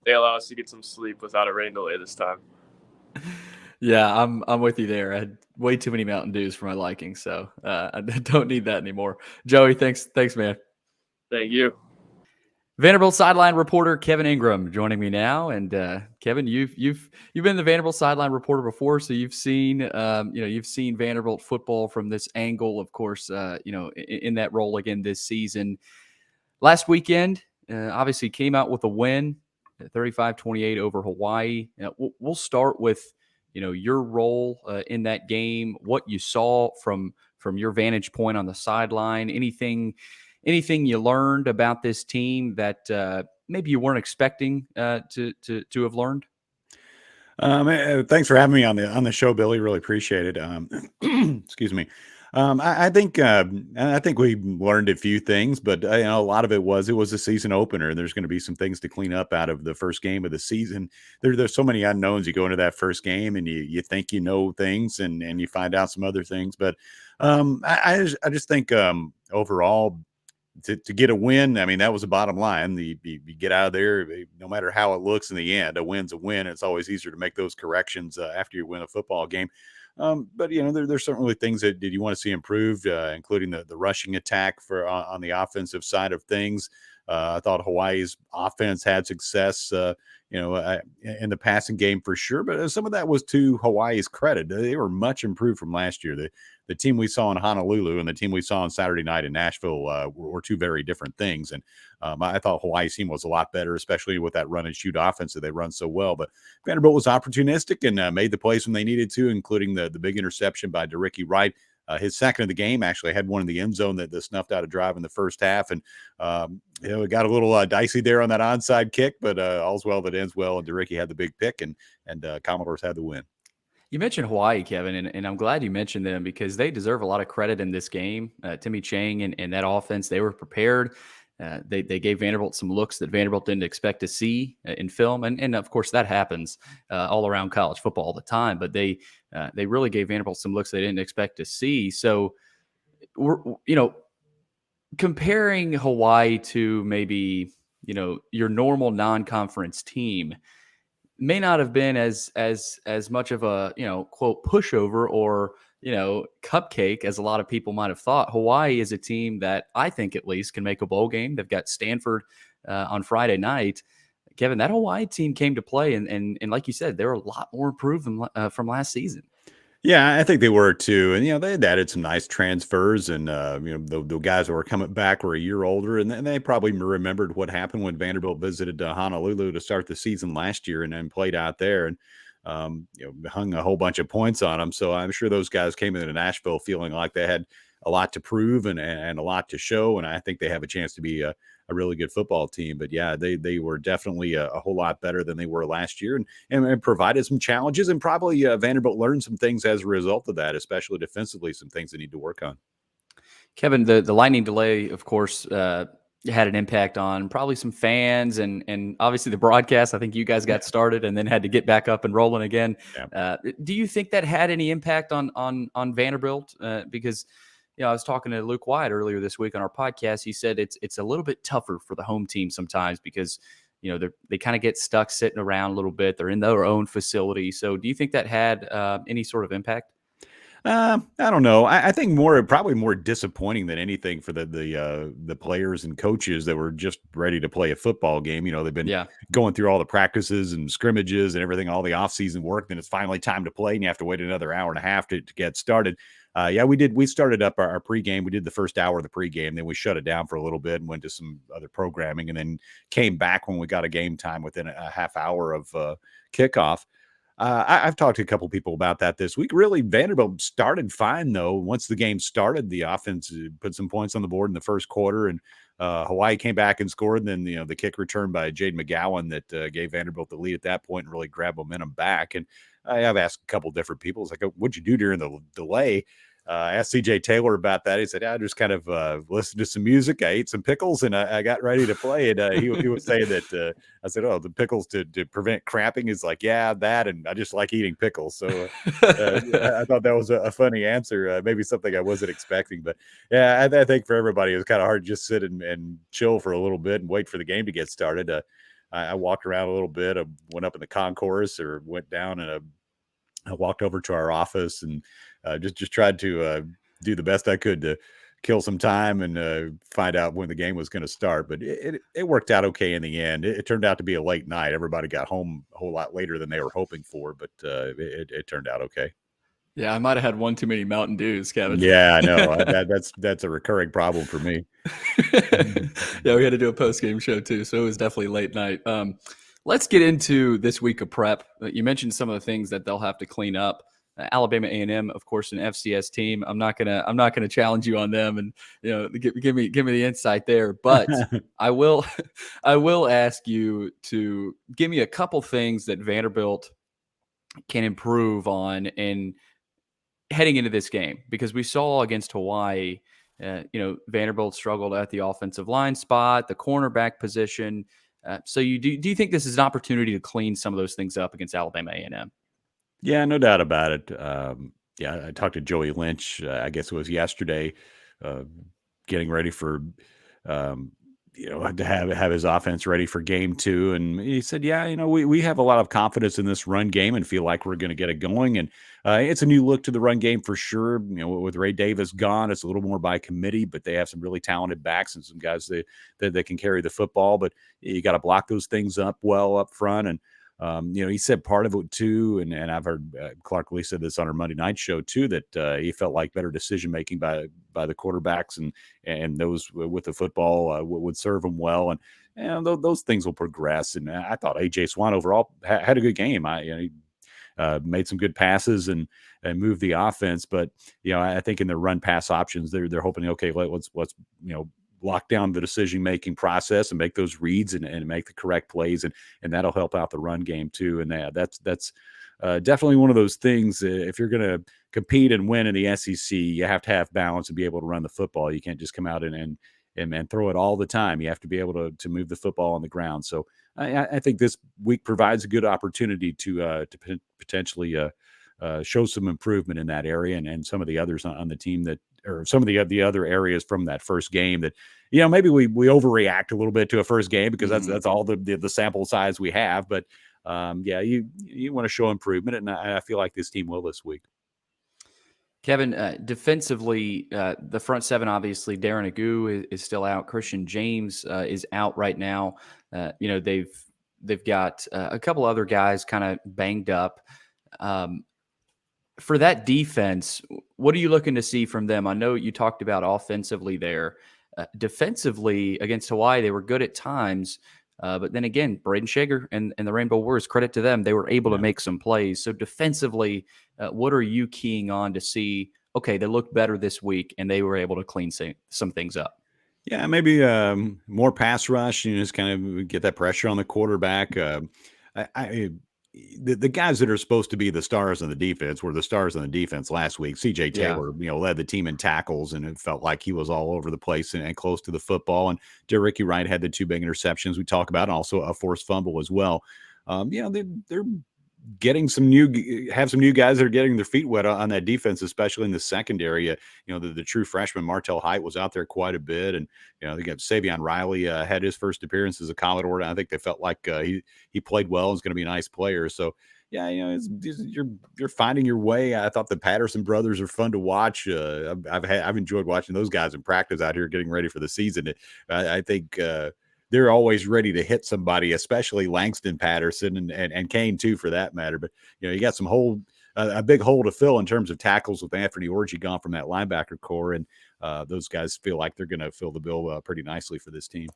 they allow us to get some sleep without a rain delay this time. Yeah, I'm with you there. I had way too many Mountain Dews for my liking, so I don't need that anymore. Joey, thanks, man. Thank you. Vanderbilt sideline reporter Kevin Ingram joining me now, and Kevin, you've been the Vanderbilt sideline reporter before, so you've seen you've seen Vanderbilt football from this angle, of course, in that role again this season. last weekend, obviously came out with a win, 35-28 over Hawaii. We'll start with your role in that game, what you saw from your vantage point on the sideline, anything you learned about this team that maybe you weren't expecting to have learned. Thanks for having me on the show, Billy. Really appreciate it. Excuse me. I think we learned a few things, but a lot of it was a season opener, and there's going to be some things to clean up out of the first game of the season. There's so many unknowns. You go into that first game, and you think you know things, and you find out some other things. But I just think overall, to get a win, I mean, that was the bottom line. You get out of there, no matter how it looks in the end, a win's a win. It's always easier to make those corrections after you win a football game. But there's certainly things that you want to see improved, including the rushing attack on the offensive side of things. I thought Hawaii's offense had success, in the passing game for sure, but some of that was to Hawaii's credit. They were much improved from last year. The team we saw in Honolulu and the team we saw on Saturday night in Nashville were two very different things. And I thought Hawaii's team was a lot better, especially with that run and shoot offense that they run so well. But Vanderbilt was opportunistic and made the plays when they needed to, including the big interception by Dickie Wright. His second of the game, actually had one in the end zone that snuffed out a drive in the first half. And, it got a little dicey there on that onside kick, but all's well that ends well. And Dickie had the big pick, and Commodores had the win. You mentioned Hawaii, Kevin, and I'm glad you mentioned them because they deserve a lot of credit in this game. Timmy Chang and that offense, they were prepared. They gave Vanderbilt some looks that Vanderbilt didn't expect to see in film. And of course, that happens all around college football all the time. But they really gave Vanderbilt some looks they didn't expect to see. So, comparing Hawaii to maybe, your normal non-conference team may not have been as much of a, quote, pushover or, cupcake as a lot of people might have thought. Hawaii is a team that I think at least can make a bowl game. They've got Stanford on Friday night. Kevin, that Hawaii team came to play, and like you said, they're a lot more improved from last season. Yeah, I think they were too. And, they had added some nice transfers and, the guys that were coming back were a year older, and they probably remembered what happened when Vanderbilt visited Honolulu to start the season last year and then played out there and, hung a whole bunch of points on them. So I'm sure those guys came into Nashville feeling like they had a lot to prove and a lot to show. And I think they have a chance to be a really good football team. But yeah, they were definitely a whole lot better than they were last year and provided some challenges, and probably Vanderbilt learned some things as a result of that, especially defensively, some things they need to work on. Kevin, the lightning delay, of course, had an impact on probably some fans and obviously the broadcast. I think you guys got started and then had to get back up and rolling again. Yeah. Do you think that had any impact on Vanderbilt? Because I was talking to Luke Wyatt earlier this week on our podcast. He said it's a little bit tougher for the home team sometimes because they kind of get stuck sitting around a little bit. They're in their own facility. So do you think that had any sort of impact? I don't know. I think probably more disappointing than anything for the players and coaches that were just ready to play a football game. They've been going through all the practices and scrimmages and everything, all the offseason work. Then it's finally time to play, and you have to wait another hour and a half to get started. We started up our pregame. We did the first hour of the pregame, then we shut it down for a little bit and went to some other programming, and then came back when we got a game time within a half hour of kickoff. I've talked to a couple people about that this week. Really, Vanderbilt started fine, though. Once the game started, the offense put some points on the board in the first quarter, and Hawaii came back and scored. And then, the kick return by Jade McGowan that gave Vanderbilt the lead at that point and really grabbed momentum back. And I've asked a couple different people, it's like, what'd you do during the delay? I asked CJ Taylor about that. He said, I just kind of listened to some music. I ate some pickles and I got ready to play. And he would say that I said, the pickles to prevent cramping. Is like, yeah, that. And I just like eating pickles. So I thought that was a funny answer. Maybe something I wasn't expecting. But yeah, I think for everybody, it was kind of hard to just sit and chill for a little bit and wait for the game to get started. I walked around a little bit. I went up in the concourse or went down and I walked over to our office and just tried to do the best I could to kill some time and find out when the game was going to start. But it worked out okay in the end. It turned out to be a late night. Everybody got home a whole lot later than they were hoping for, but it turned out okay. Yeah, I might have had one too many Mountain Dews, Kevin. Yeah, I know. That's a recurring problem for me. Yeah, we had to do a post-game show too, so it was definitely late night. Let's get into this week of prep. You mentioned some of the things that they'll have to clean up. Alabama A&M, of course, an FCS team. I'm not gonna challenge you on them, and give me the insight there. But I will ask you to give me a couple things that Vanderbilt can improve on and heading into this game, because we saw against Hawaii, Vanderbilt struggled at the offensive line spot, the cornerback position. So do you think this is an opportunity to clean some of those things up against Alabama A&M? Yeah, no doubt about it. Yeah, I talked to Joey Lynch, I guess it was yesterday, uh, getting ready for, um, to have his offense ready for game 2. And he said, yeah, we have a lot of confidence in this run game and feel like we're going to get it going. And it's a new look to the run game for sure. With Ray Davis gone, it's a little more by committee, but they have some really talented backs and some guys that can carry the football. But you got to block those things up well up front. And he said part of it too, and I've heard Clark Lee said this on our Monday night show too, that he felt like better decision making by the quarterbacks and those with the football would serve them well, and those things will progress. And I thought AJ Swan overall had a good game. He made some good passes and moved the offense, but I think in the run pass options, they're hoping, okay, let's lock down the decision-making process and make those reads and make the correct plays. And that'll help out the run game too. And that's definitely one of those things. If you're going to compete and win in the SEC, you have to have balance and be able to run the football. You can't just come out and throw it all the time. You have to be able to move the football on the ground. So I think this week provides a good opportunity to potentially show some improvement in that area and some of the others on the team or some of the other areas from that first game that, maybe we overreact a little bit to a first game because that's all the sample size we have. But you want to show improvement, and I feel like this team will this week. Kevin, defensively, the front seven, obviously, Darren Agu is still out. Christian James is out right now. They've got a couple other guys kind of banged up. For that defense, what are you looking to see from them? I know you talked about offensively there. Defensively, against Hawaii, they were good at times. But then again, Braden Shager and the Rainbow Warriors, credit to them, they were able to make some plays. So defensively, what are you keying on to see, okay, they looked better this week and they were able to clean some things up? Yeah, maybe more pass rush, just kind of get that pressure on the quarterback. The guys that are supposed to be the stars on the defense were the stars on the defense last week. CJ Taylor, led the team in tackles, and it felt like he was all over the place and close to the football. And Ricky Wright had the 2 big interceptions we talk about, and also a forced fumble as well. They're getting some new guys that are getting their feet wet on that defense, especially in the secondary. The true freshman Martell Height was out there quite a bit, and they got Savion Riley had his first appearance as a Commodore. I think they felt like he played well and is going to be a nice player. So yeah, you're finding your way. I thought the Patterson brothers are fun to watch. I've enjoyed watching those guys in practice out here getting ready for the season. I think they're always ready to hit somebody, especially Langston Patterson and Kane too, for that matter. But you got a big hole to fill in terms of tackles with Anthony Orji gone from that linebacker core, and those guys feel like they're going to fill the bill pretty nicely for this team.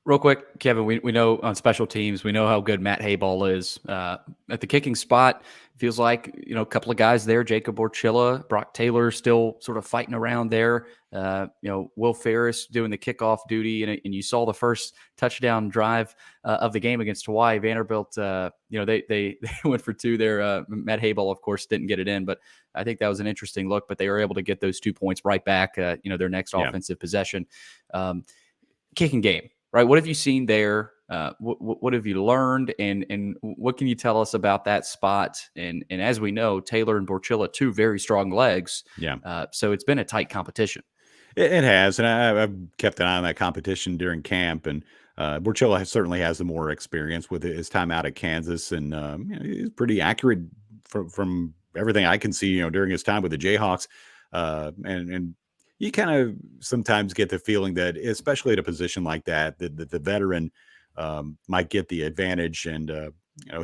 Real quick, Kevin, we know on special teams, we know how good Matt Hayball is. At the kicking spot, feels like, a couple of guys there, Jacob Orchilla, Brock Taylor still sort of fighting around there. Will Ferris doing the kickoff duty, and you saw the first touchdown drive of the game against Hawaii. Vanderbilt, they went for 2 there. Matt Hayball, of course, didn't get it in, but I think that was an interesting look. But they were able to get those 2 points right back, their next offensive possession. Kicking game. Right. What have you seen there? What have you learned? And what can you tell us about that spot? And as we know, Taylor and Borchilla, 2 very strong legs. Yeah. So it's been a tight competition. It has. And I've kept an eye on that competition during camp. And Borchilla certainly has the more experience with his time out at Kansas. And he's pretty accurate from everything I can see, during his time with the Jayhawks. And you kind of sometimes get the feeling that, especially at a position like that, the veteran might get the advantage. And,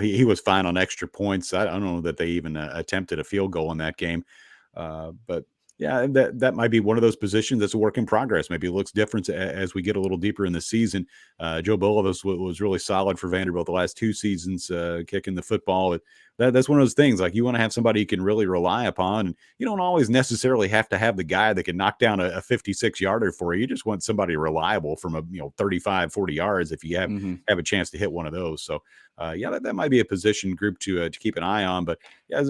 he was fine on extra points. I don't know that they even attempted a field goal in that game. But yeah, that might be one of those positions that's a work in progress. Maybe it looks different as we get a little deeper in the season. Joe Bulovas was really solid for Vanderbilt the last 2 seasons, kicking the football. That's one of those things, like, you want to have somebody you can really rely upon. And you don't always necessarily have to have the guy that can knock down a 56-yarder for you. You just want somebody reliable from 35, 40 yards if you have a chance to hit one of those. So yeah, that might be a position group to keep an eye on. But yeah,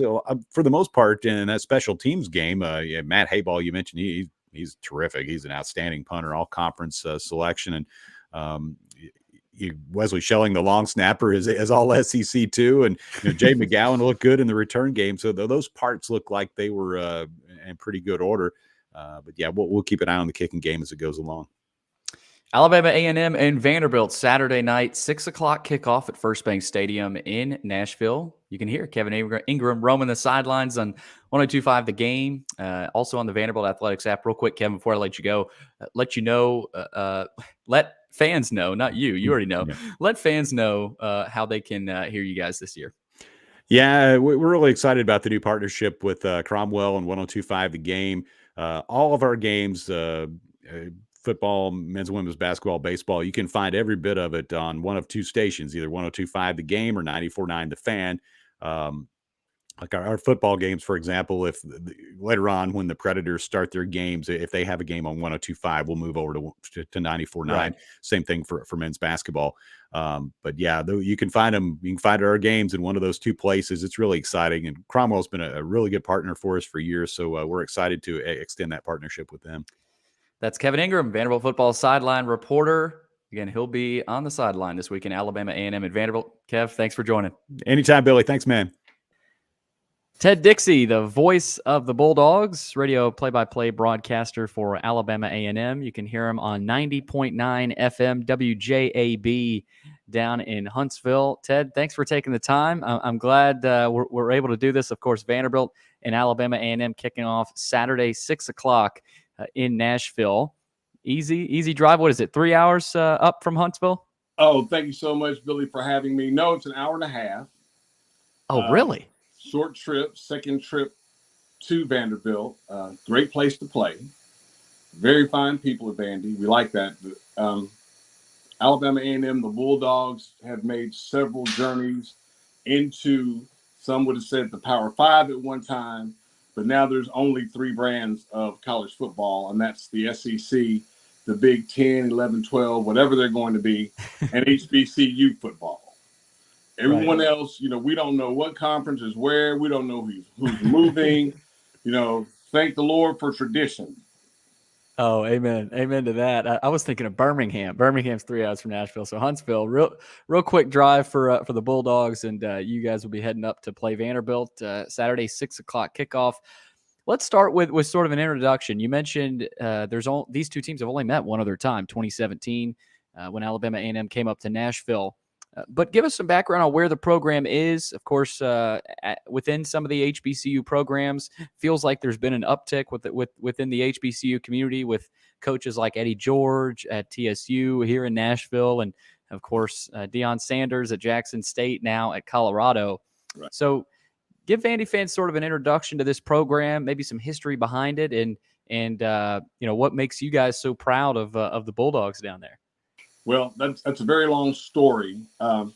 for the most part, in that special teams game, Matt Hayball, you mentioned, he's terrific. He's an outstanding punter, all conference selection. And Wesley Schelling, the long snapper, is all SEC too. And Jay McGowan looked good in the return game. So those parts look like they were in pretty good order. But yeah, we'll keep an eye on the kicking game as it goes along. Alabama A&M and Vanderbilt Saturday night, 6 o'clock kickoff at First Bank Stadium in Nashville. You can hear Kevin Ingram roaming the sidelines on 102.5 The Game, also on the Vanderbilt Athletics app. Real quick, Kevin, before I let you go, let fans know, not you. You already know. Yeah. Let fans know how they can hear you guys this year. Yeah, we're really excited about the new partnership with Cromwell and 102.5 The Game. All of our games, football, men's and women's basketball, baseball, you can find every bit of it on one of 2 stations, either 102.5 The Game or 94.9 The Fan. Like our football games, for example, if later on when the Predators start their games, if they have a game on 102.5, we'll move over to 94.9. Right. Same thing for men's basketball. But yeah, you can find them. You can find our games in one of those 2 places. It's really exciting. And Cromwell's been a really good partner for us for years. So we're excited to extend that partnership with them. That's Kevin Ingram, Vanderbilt football sideline reporter. Again, he'll be on the sideline this week in Alabama A&M and Vanderbilt. Kev, thanks for joining. Anytime, Billy. Thanks, man. Ted Dixie, the voice of the Bulldogs, radio play-by-play broadcaster for Alabama A&M. You can hear him on 90.9 FM WJAB down in Huntsville. Ted, thanks for taking the time. I'm glad we're able to do this. Of course, Vanderbilt and Alabama A&M kicking off Saturday, 6 o'clock in Nashville. Easy drive. What is it, 3 hours up from Huntsville? Oh, thank you so much, Billy, for having me. No, it's an hour and a half. Oh, really? Short trip, second trip to Vanderbilt. Great place to play. Very fine people at Vandy. We like that. Alabama A&M, the Bulldogs, have made several journeys into, some would have said, the Power 5 at one time, but now there's only 3 brands of college football, and that's the SEC, the Big 10, 11, 12, whatever they're going to be, and HBCU football. Everyone else, we don't know what conference is where. We don't know who's moving. Thank the Lord for tradition. Oh, amen. Amen to that. I was thinking of Birmingham. Birmingham's 3 hours from Nashville. So Huntsville, real quick drive for the Bulldogs. And you guys will be heading up to play Vanderbilt Saturday, 6 o'clock kickoff. Let's start with sort of an introduction. You mentioned these 2 teams have only met one other time, 2017, when Alabama A&M came up to Nashville. But give us some background on where the program is. Of course, within some of the HBCU programs, feels like there's been an uptick within the HBCU community with coaches like Eddie George at TSU here in Nashville, and of course Deion Sanders at Jackson State, now at Colorado. Right. So, give Vandy fans sort of an introduction to this program, maybe some history behind it, and what makes you guys so proud of the Bulldogs down there. Well, that's a very long story. Our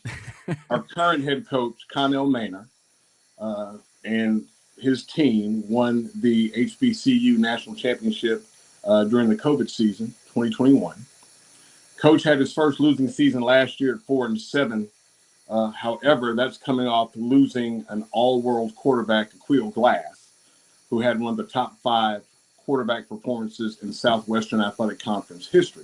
current head coach, Connell Maynor, and his team won the HBCU National Championship during the COVID season, 2021. Coach had his first losing season last year at 4-7. However, that's coming off losing an all-world quarterback, Aqeel Glass, who had one of the top 5 quarterback performances in Southwestern Athletic Conference history.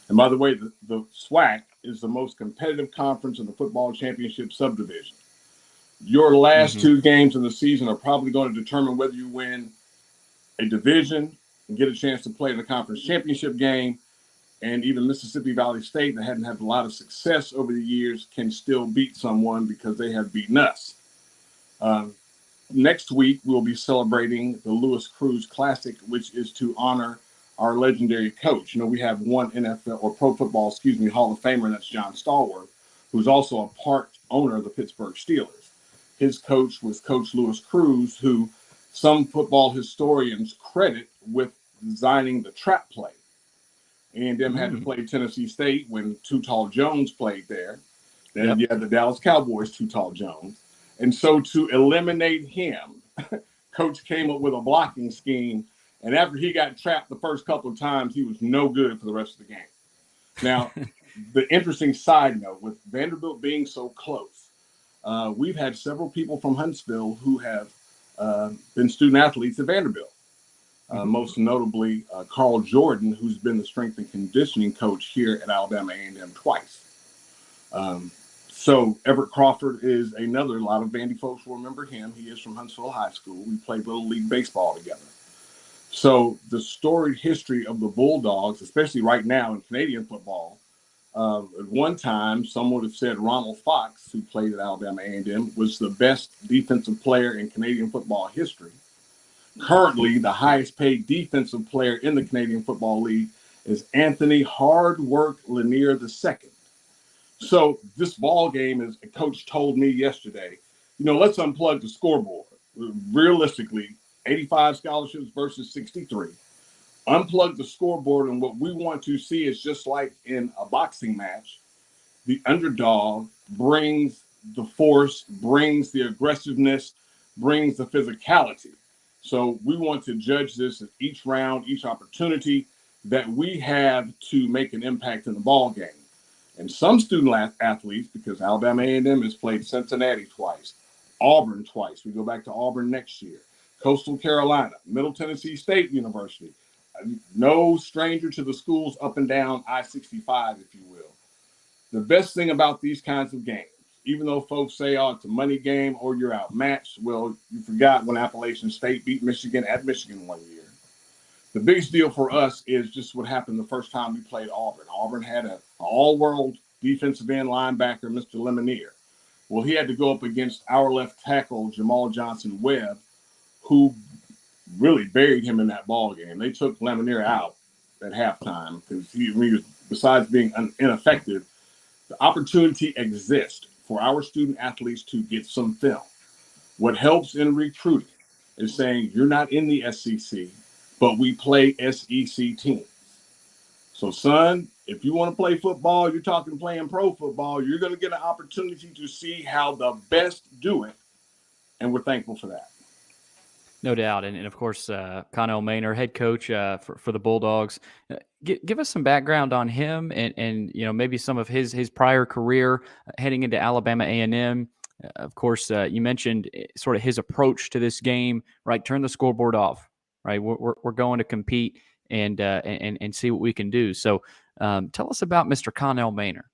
And by the way, the SWAC is the most competitive conference in the football championship subdivision. Your last 2 games in the season are probably going to determine whether you win a division and get a chance to play in the conference championship game. And even Mississippi Valley State, that hadn't had a lot of success over the years, can still beat someone because they have beaten us. Next week, we'll be celebrating the Lewis Cruz Classic, which is to honor our legendary coach. We have one NFL or Pro Football, Hall of Famer, and that's John Stallworth, who's also a part owner of the Pittsburgh Steelers. His coach was Coach Louis Cruz, who some football historians credit with designing the trap play. A&M had to play Tennessee State when Too Tall Jones played there. Then you had the Dallas Cowboys, Too Tall Jones. And so to eliminate him, Coach came up with a blocking scheme. And after he got trapped the first couple of times, he was no good for the rest of the game. Now, the interesting side note, with Vanderbilt being so close, we've had several people from Huntsville who have been student athletes at Vanderbilt. Most notably, Carl Jordan, who's been the strength and conditioning coach here at Alabama A&M twice. So Everett Crawford is another. A lot of Vandy folks will remember him. He is from Huntsville High School. We played Little League Baseball together. So the storied history of the Bulldogs, especially right now in Canadian football, at one time, some would have said Ronald Fox, who played at Alabama A&M, was the best defensive player in Canadian football history. Currently, the highest paid defensive player in the Canadian Football League is Anthony Hard Work Lanier II. So this ball game, as a coach told me yesterday, let's unplug the scoreboard. Realistically, 85 scholarships versus 63. Unplug the scoreboard, and what we want to see is just like in a boxing match, the underdog brings the force, brings the aggressiveness, brings the physicality. So we want to judge this at each round, each opportunity that we have to make an impact in the ball game. And some student athletes, because Alabama A&M has played Cincinnati twice, Auburn twice. We go back to Auburn next year. Coastal Carolina, Middle Tennessee State University. No stranger to the schools up and down I-65, if you will. The best thing about these kinds of games, even though folks say, it's a money game or you're outmatched, well, you forgot when Appalachian State beat Michigan at Michigan one year. The biggest deal for us is just what happened the first time we played Auburn. Auburn had an all-world defensive end linebacker, Mr. Lemonier. Well, he had to go up against our left tackle, Jamal Johnson-Webb, who really buried him in that ball game. They took Lemonier out at halftime because he was, besides being ineffective, the opportunity exists for our student athletes to get some film. What helps in recruiting is saying you're not in the SEC, but we play SEC teams. So, son, if you want to play football, you're talking playing pro football, you're going to get an opportunity to see how the best do it, and we're thankful for that. No doubt. And of course, Connell Maynor, head coach for the Bulldogs. Give us some background on him and maybe some of his prior career heading into Alabama A&M. Of course, you mentioned sort of his approach to this game, right? Turn the scoreboard off, right? We're going to compete and see what we can do. So tell us about Mr. Connell Maynor.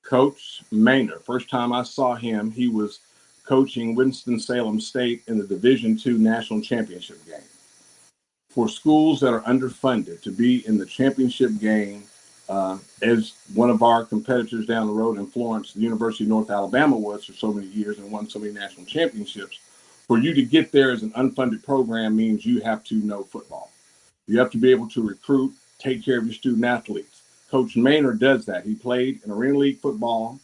Coach Maynor, first time I saw him, he was coaching Winston-Salem State in the Division II National Championship game. For schools that are underfunded to be in the championship game, as one of our competitors down the road in Florence, the University of North Alabama was for so many years and won so many national championships, for you to get there as an unfunded program means you have to know football. You have to be able to recruit, take care of your student athletes. Coach Maynor does that. He played in Arena League football.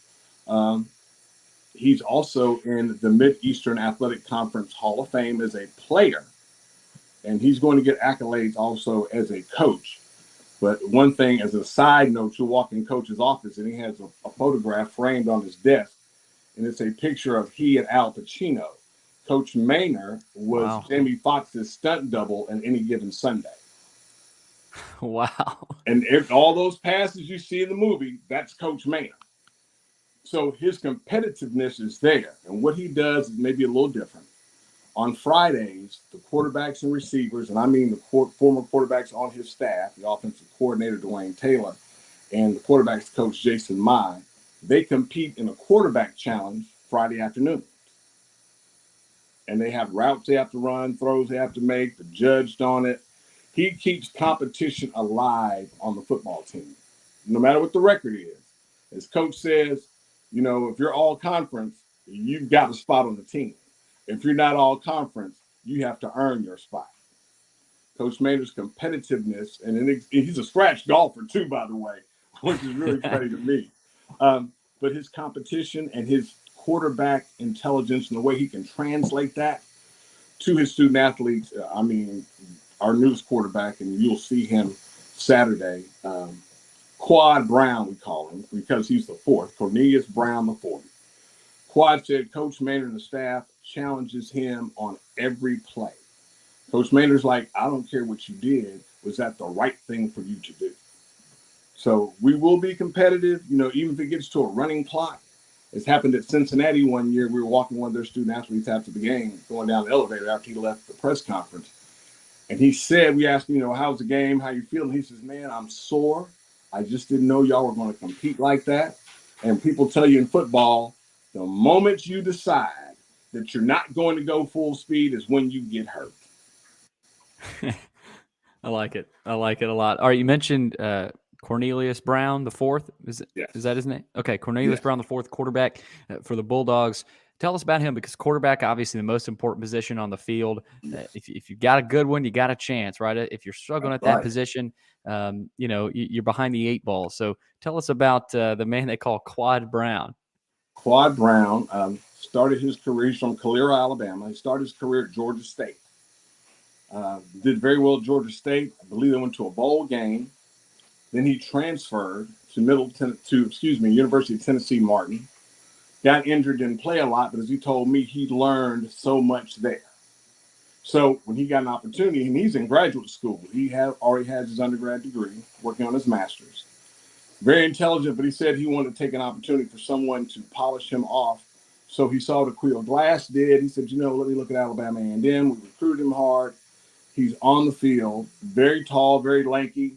He's also in the Mid-Eastern Athletic Conference Hall of Fame as a player, and he's going to get accolades also as a coach. But one thing, as a side note, you'll walk in Coach's office, and he has a photograph framed on his desk, and it's a picture of he and Al Pacino. Coach Maynor was Jamie Foxx's stunt double on Any Given Sunday. Wow. And all those passes you see in the movie, that's Coach Maynor. So his competitiveness is there. And what he does is maybe a little different. On Fridays, the quarterbacks and receivers, and I mean the former quarterbacks on his staff, the offensive coordinator, Dwayne Taylor, and the quarterbacks coach, Jason Mai, they compete in a quarterback challenge Friday afternoon. And they have routes they have to run, throws they have to make, they're judged on it. He keeps competition alive on the football team, no matter what the record is. As coach says, if you're all conference, you've got a spot on the team. If you're not all conference, you have to earn your spot. Coach Maynor's competitiveness, and he's a scratch golfer too, by the way, which is really funny to me. But his competition and his quarterback intelligence and the way he can translate that to his student athletes. I mean, our newest quarterback, and you'll see him Saturday, Quad Brown, we call him, because he's the fourth, Cornelius Brown the fourth. Quad said Coach Maynard and the staff challenges him on every play. Coach Maynard's like, I don't care what you did. Was that the right thing for you to do? So we will be competitive, you know, even if it gets to a running clock. It's happened at Cincinnati one year. We were walking one of their student athletes after the game, going down the elevator after he left the press conference. And he said, we asked him, you know, how's the game? How you feeling? He says, man, I'm sore. I just didn't know y'all were going to compete like that. And people tell you in football, the moment you decide that you're not going to go full speed is when you get hurt. I like it. I like it a lot. All right, you mentioned Cornelius Brown the fourth. Is that his name? Okay, Cornelius Brown the fourth, quarterback for the Bulldogs. Tell us about him, because quarterback, obviously the most important position on the field. If you got a good one, you got a chance, right? If you're struggling at that position, you know, you're behind the 8 ball. So tell us about the man they call Quad Brown. Quad Brown started his career, he's from Calera, Alabama. He started his career at Georgia State. Did very well at Georgia State. I believe they went to a bowl game. Then he transferred to University of Tennessee Martin. Got injured, didn't play a lot, but as he told me, he learned so much there. So when he got an opportunity, and he's in graduate school, he already has his undergrad degree, working on his master's. Very intelligent, but he said he wanted to take an opportunity for someone to polish him off. So he saw what Aquil Glass did. He said, you know, let me look at Alabama A&M. We recruited him hard. He's on the field, very tall, very lanky.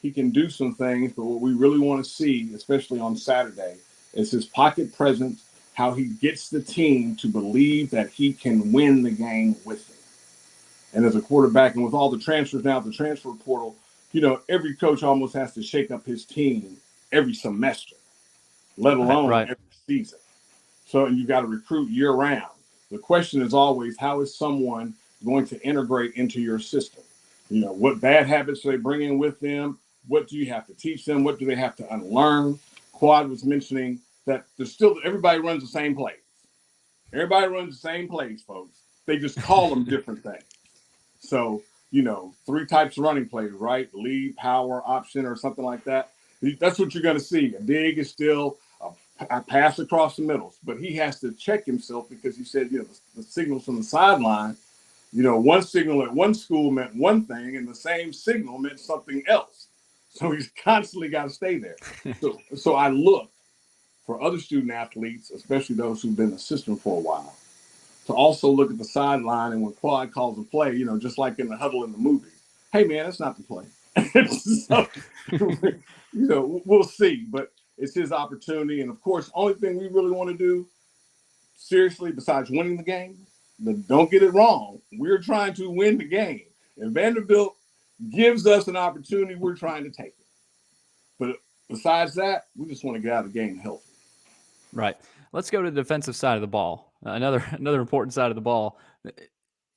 He can do some things, but what we really want to see, especially on Saturday, is his pocket presence, how he gets the team to believe that he can win the game with them. And as a quarterback, and with all the transfers now, the transfer portal, you know, every coach almost has to shake up his team every semester, let alone every season. So, and you got to recruit year round. The question is always, how is someone going to integrate into your system? You know, what bad habits do they bring in with them? What do you have to teach them? What do they have to unlearn? Quad was mentioning that everybody runs the same plays. Everybody runs the same plays, folks. They just call them different things. So, you know, 3 types of running plays, right? Lead, power, option, or something like that. That's what you're going to see. A dig is still a pass across the middles, but he has to check himself, because he said, you know, the signals from the sideline, you know, one signal at one school meant one thing, and the same signal meant something else. So he's constantly got to stay there. So I look for other student athletes, especially those who've been assistant for a while, to also look at the sideline. And when Quad calls a play, you know, just like in the huddle in the movie, hey, man, that's not the play. So, you know, we'll see. But it's his opportunity. And, of course, the only thing we really want to do, seriously, besides winning the game, but don't get it wrong, we're trying to win the game. And Vanderbilt gives us an opportunity, we're trying to take it. But besides that, we just want to get out of the game healthy. Right. Let's go to the defensive side of the ball. Another important side of the ball.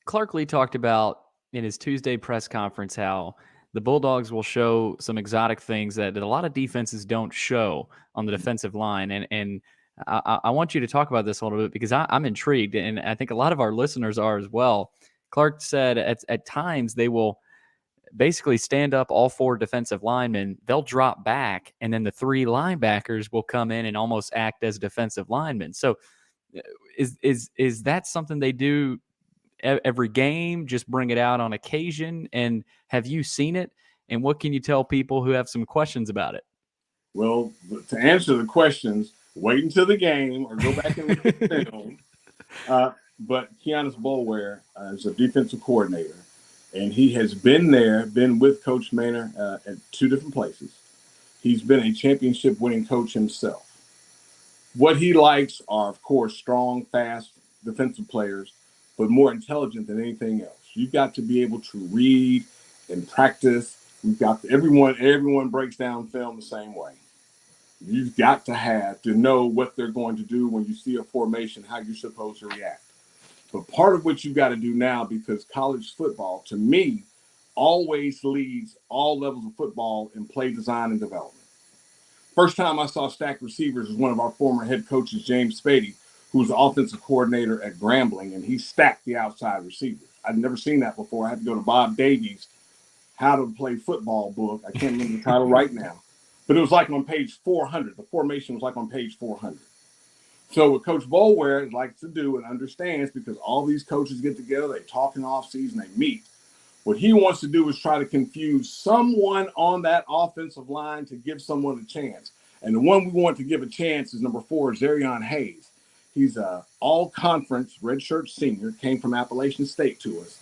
Clark Lee talked about in his Tuesday press conference how the Bulldogs will show some exotic things that a lot of defenses don't show on the defensive line. And I want you to talk about this a little bit, because I'm intrigued, and I think a lot of our listeners are as well. Clark said at times they will basically stand up all 4 defensive linemen. They'll drop back, and then the 3 linebackers will come in and almost act as defensive linemen. So is that something they do every game, just bring it out on occasion? And have you seen it? And what can you tell people who have some questions about it? Well, to answer the questions, wait until the game or go back and look at the film. But Keanis Boulware is a defensive coordinator, and he has been with Coach Maynard at 2 different places. He's been a championship-winning coach himself. What he likes are, of course, strong, fast defensive players, but more intelligent than anything else. You've got to be able to read and practice. We've got everyone breaks down film the same way. You've got to know what they're going to do when you see a formation, how you're supposed to react. But part of what you've got to do now, because college football, to me, always leads all levels of football in play design and development. First time I saw stacked receivers was one of our former head coaches, James Spady, who's the offensive coordinator at Grambling, and he stacked the outside receivers. I'd never seen that before. I had to go to Bob Davies' How to Play Football book. I can't remember the title right now. But it was like on page 400. The formation was like on page 400. So what Coach Boulware likes to do and understands, because all these coaches get together, they talk in the offseason, they meet. What he wants to do is try to confuse someone on that offensive line to give someone a chance. And the one we want to give a chance is number 4, Zarion Hayes. He's a all-conference redshirt senior, came from Appalachian State to us.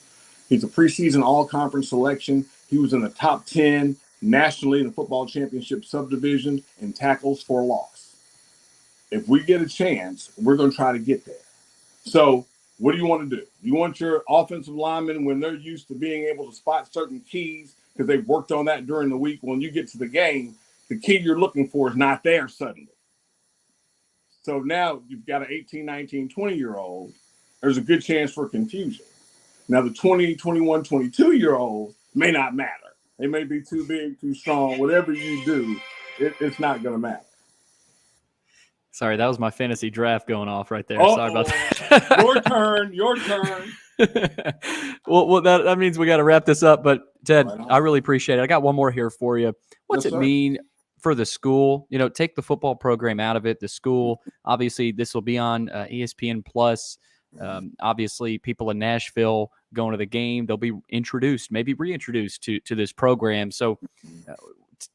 He's a preseason all-conference selection. He was in the top 10 nationally in the football championship subdivision in tackles for loss. If we get a chance, we're going to try to get there. So what do you want to do? You want your offensive linemen, when they're used to being able to spot certain keys because they've worked on that during the week, when you get to the game, the key you're looking for is not there suddenly. So now you've got an 18, 19, 20-year-old. There's a good chance for confusion. Now the 20, 21, 22-year-olds may not matter. They may be too big, too strong. Whatever you do, it's not going to matter. Sorry, that was my fantasy draft going off right there. Uh-oh. Sorry about that. Your turn. Well, that means we got to wrap this up. But Ted, I really appreciate it. I got one more here for you. What's it mean for the school? You know, take the football program out of it. The school, obviously, this will be on ESPN Plus. Obviously, people in Nashville going to the game, they'll be introduced, maybe reintroduced to this program. So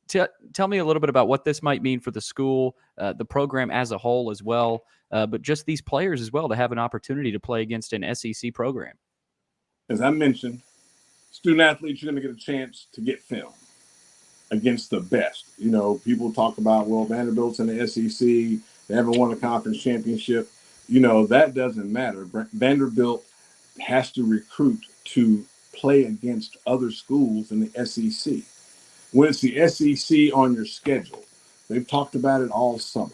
tell me a little bit about what this might mean for the school, the program as a whole as well, but just these players as well to have an opportunity to play against an SEC program. As I mentioned, student athletes, you're going to get a chance to get film against the best. You know, people talk about, well, Vanderbilt's in the SEC, they haven't won a conference championship. You know, that doesn't matter. Vanderbilt has to recruit to play against other schools in the SEC. When it's the SEC on your schedule, they've talked about it all summer.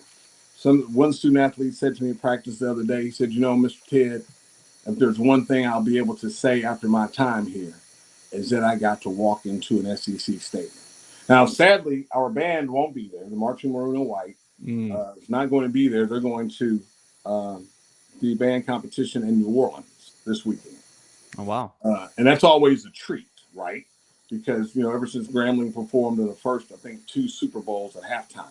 One student athlete said to me in practice the other day, he said, you know, Mr. Ted, if there's one thing I'll be able to say after my time here is that I got to walk into an SEC stadium. Now, sadly, our band won't be there. The Marching Maroon and White is not going to be there. They're going to the band competition in New Orleans this weekend. Oh, wow. And that's always a treat, right? Because, you know, ever since Grambling performed in the first, I think, 2 Super Bowls at halftime,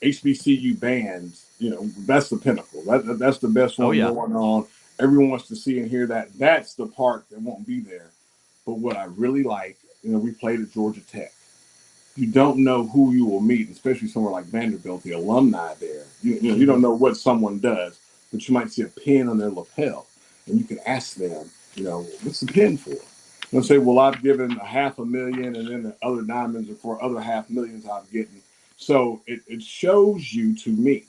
HBCU bands, you know, that's the pinnacle. That's the best one going on. Everyone wants to see and hear that. That's the part that won't be there. But what I really like, you know, we played at Georgia Tech. You don't know who you will meet, especially somewhere like Vanderbilt, the alumni there. You don't know what someone does, but you might see a pin on their lapel, and you can ask them, you know, what's the pin for? They'll say, well, I've given $500,000, and then the other diamonds are for other $500,000 I've given. So it shows you, to me,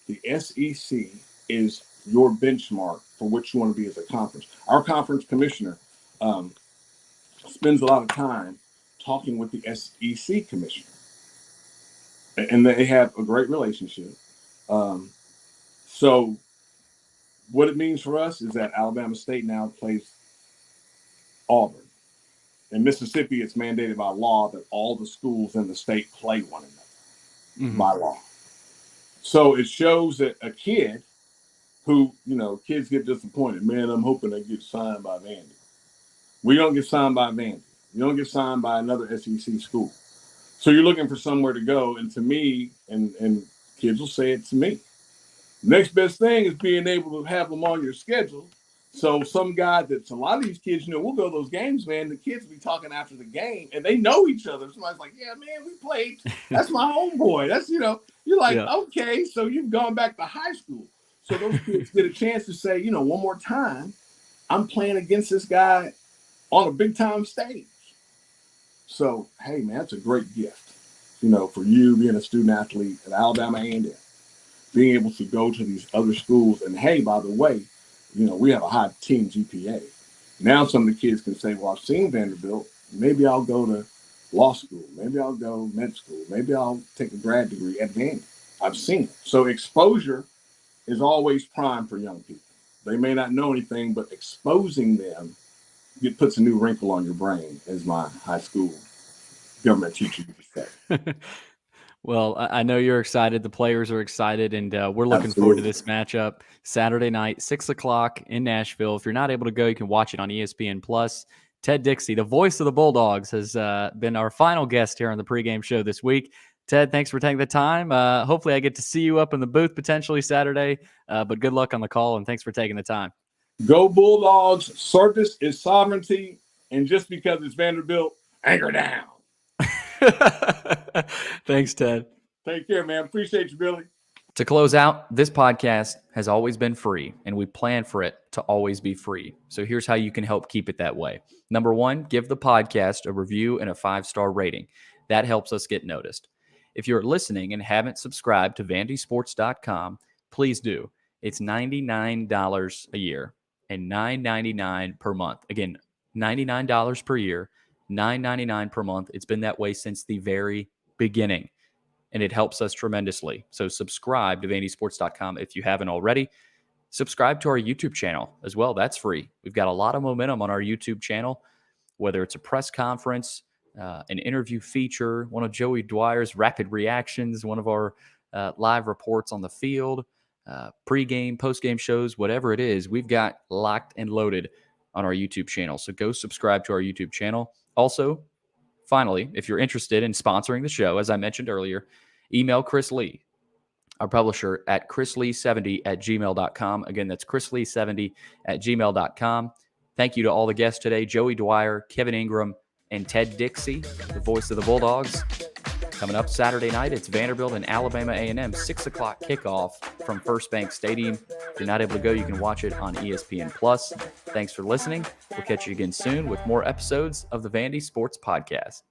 the SEC is your benchmark for what you want to be as a conference. Our conference commissioner spends a lot of time talking with the SEC commissioner, and they have a great relationship. So what it means for us is that Alabama State now plays Auburn. In Mississippi, it's mandated by law that all the schools in the state play one another by law. So it shows that a kid who, you know, kids get disappointed. Man, I'm hoping they get signed by Vandy. We don't get signed by Vandy. You don't get signed by another SEC school. So you're looking for somewhere to go. And to me, and kids will say it to me, next best thing is being able to have them on your schedule. So some guy that's, a lot of these kids, you know, we'll go to those games, man. The kids will be talking after the game, and they know each other. Somebody's like, yeah, man, we played. That's my homeboy. That's, you know, you're like, okay, so you've gone back to high school. So those kids get a chance to say, you know, one more time, I'm playing against this guy on a big-time stage. So, hey, man, that's a great gift, you know, for you being a student athlete at Alabama A&M, being able to go to these other schools. And, hey, by the way, you know, we have a high team GPA. Now some of the kids can say, well, I've seen Vanderbilt. Maybe I'll go to law school. Maybe I'll go med school. Maybe I'll take a grad degree at Vandy. I've seen it. So exposure is always prime for young people. They may not know anything, but exposing them, it puts a new wrinkle on your brain, as my high school government teacher used to say. Well, I know you're excited. The players are excited, and we're looking forward to this matchup Saturday night, 6 o'clock in Nashville. If you're not able to go, you can watch it on ESPN+. Ted Dixie, the voice of the Bulldogs, has been our final guest here on the pregame show this week. Ted, thanks for taking the time. Hopefully I get to see you up in the booth potentially Saturday, but good luck on the call, and thanks for taking the time. Go Bulldogs. Service is sovereignty, and just because it's Vanderbilt, anchor down. Thanks, Ted. Take care, man. Appreciate you, Billy. To close out, this podcast has always been free, and we plan for it to always be free. So here's how you can help keep it that way. Number one, give the podcast a review and a 5-star rating. That helps us get noticed. If you're listening and haven't subscribed to VandySports.com, please do. It's $99 a year and $9.99 per month. Again, $99 per year, $9.99 per month. It's been that way since the very beginning, and it helps us tremendously. So subscribe to VandySports.com if you haven't already. Subscribe to our YouTube channel as well. That's free. We've got a lot of momentum on our YouTube channel, whether it's a press conference, an interview feature, one of Joey Dwyer's rapid reactions, one of our live reports on the field, pregame, postgame shows, whatever it is, we've got locked and loaded on our YouTube channel. So go subscribe to our YouTube channel. Also, finally, if you're interested in sponsoring the show, as I mentioned earlier, email Chris Lee, our publisher, at chrislee70@gmail.com. Again, that's chrislee70@gmail.com. Thank you to all the guests today, Joey Dwyer, Kevin Ingram, and Ted Dixie, the voice of the Bulldogs. Coming up Saturday night, it's Vanderbilt and Alabama A&M, 6 o'clock kickoff from First Bank Stadium. If you're not able to go, you can watch it on ESPN+. Thanks for listening. We'll catch you again soon with more episodes of the Vandy Sports Podcast.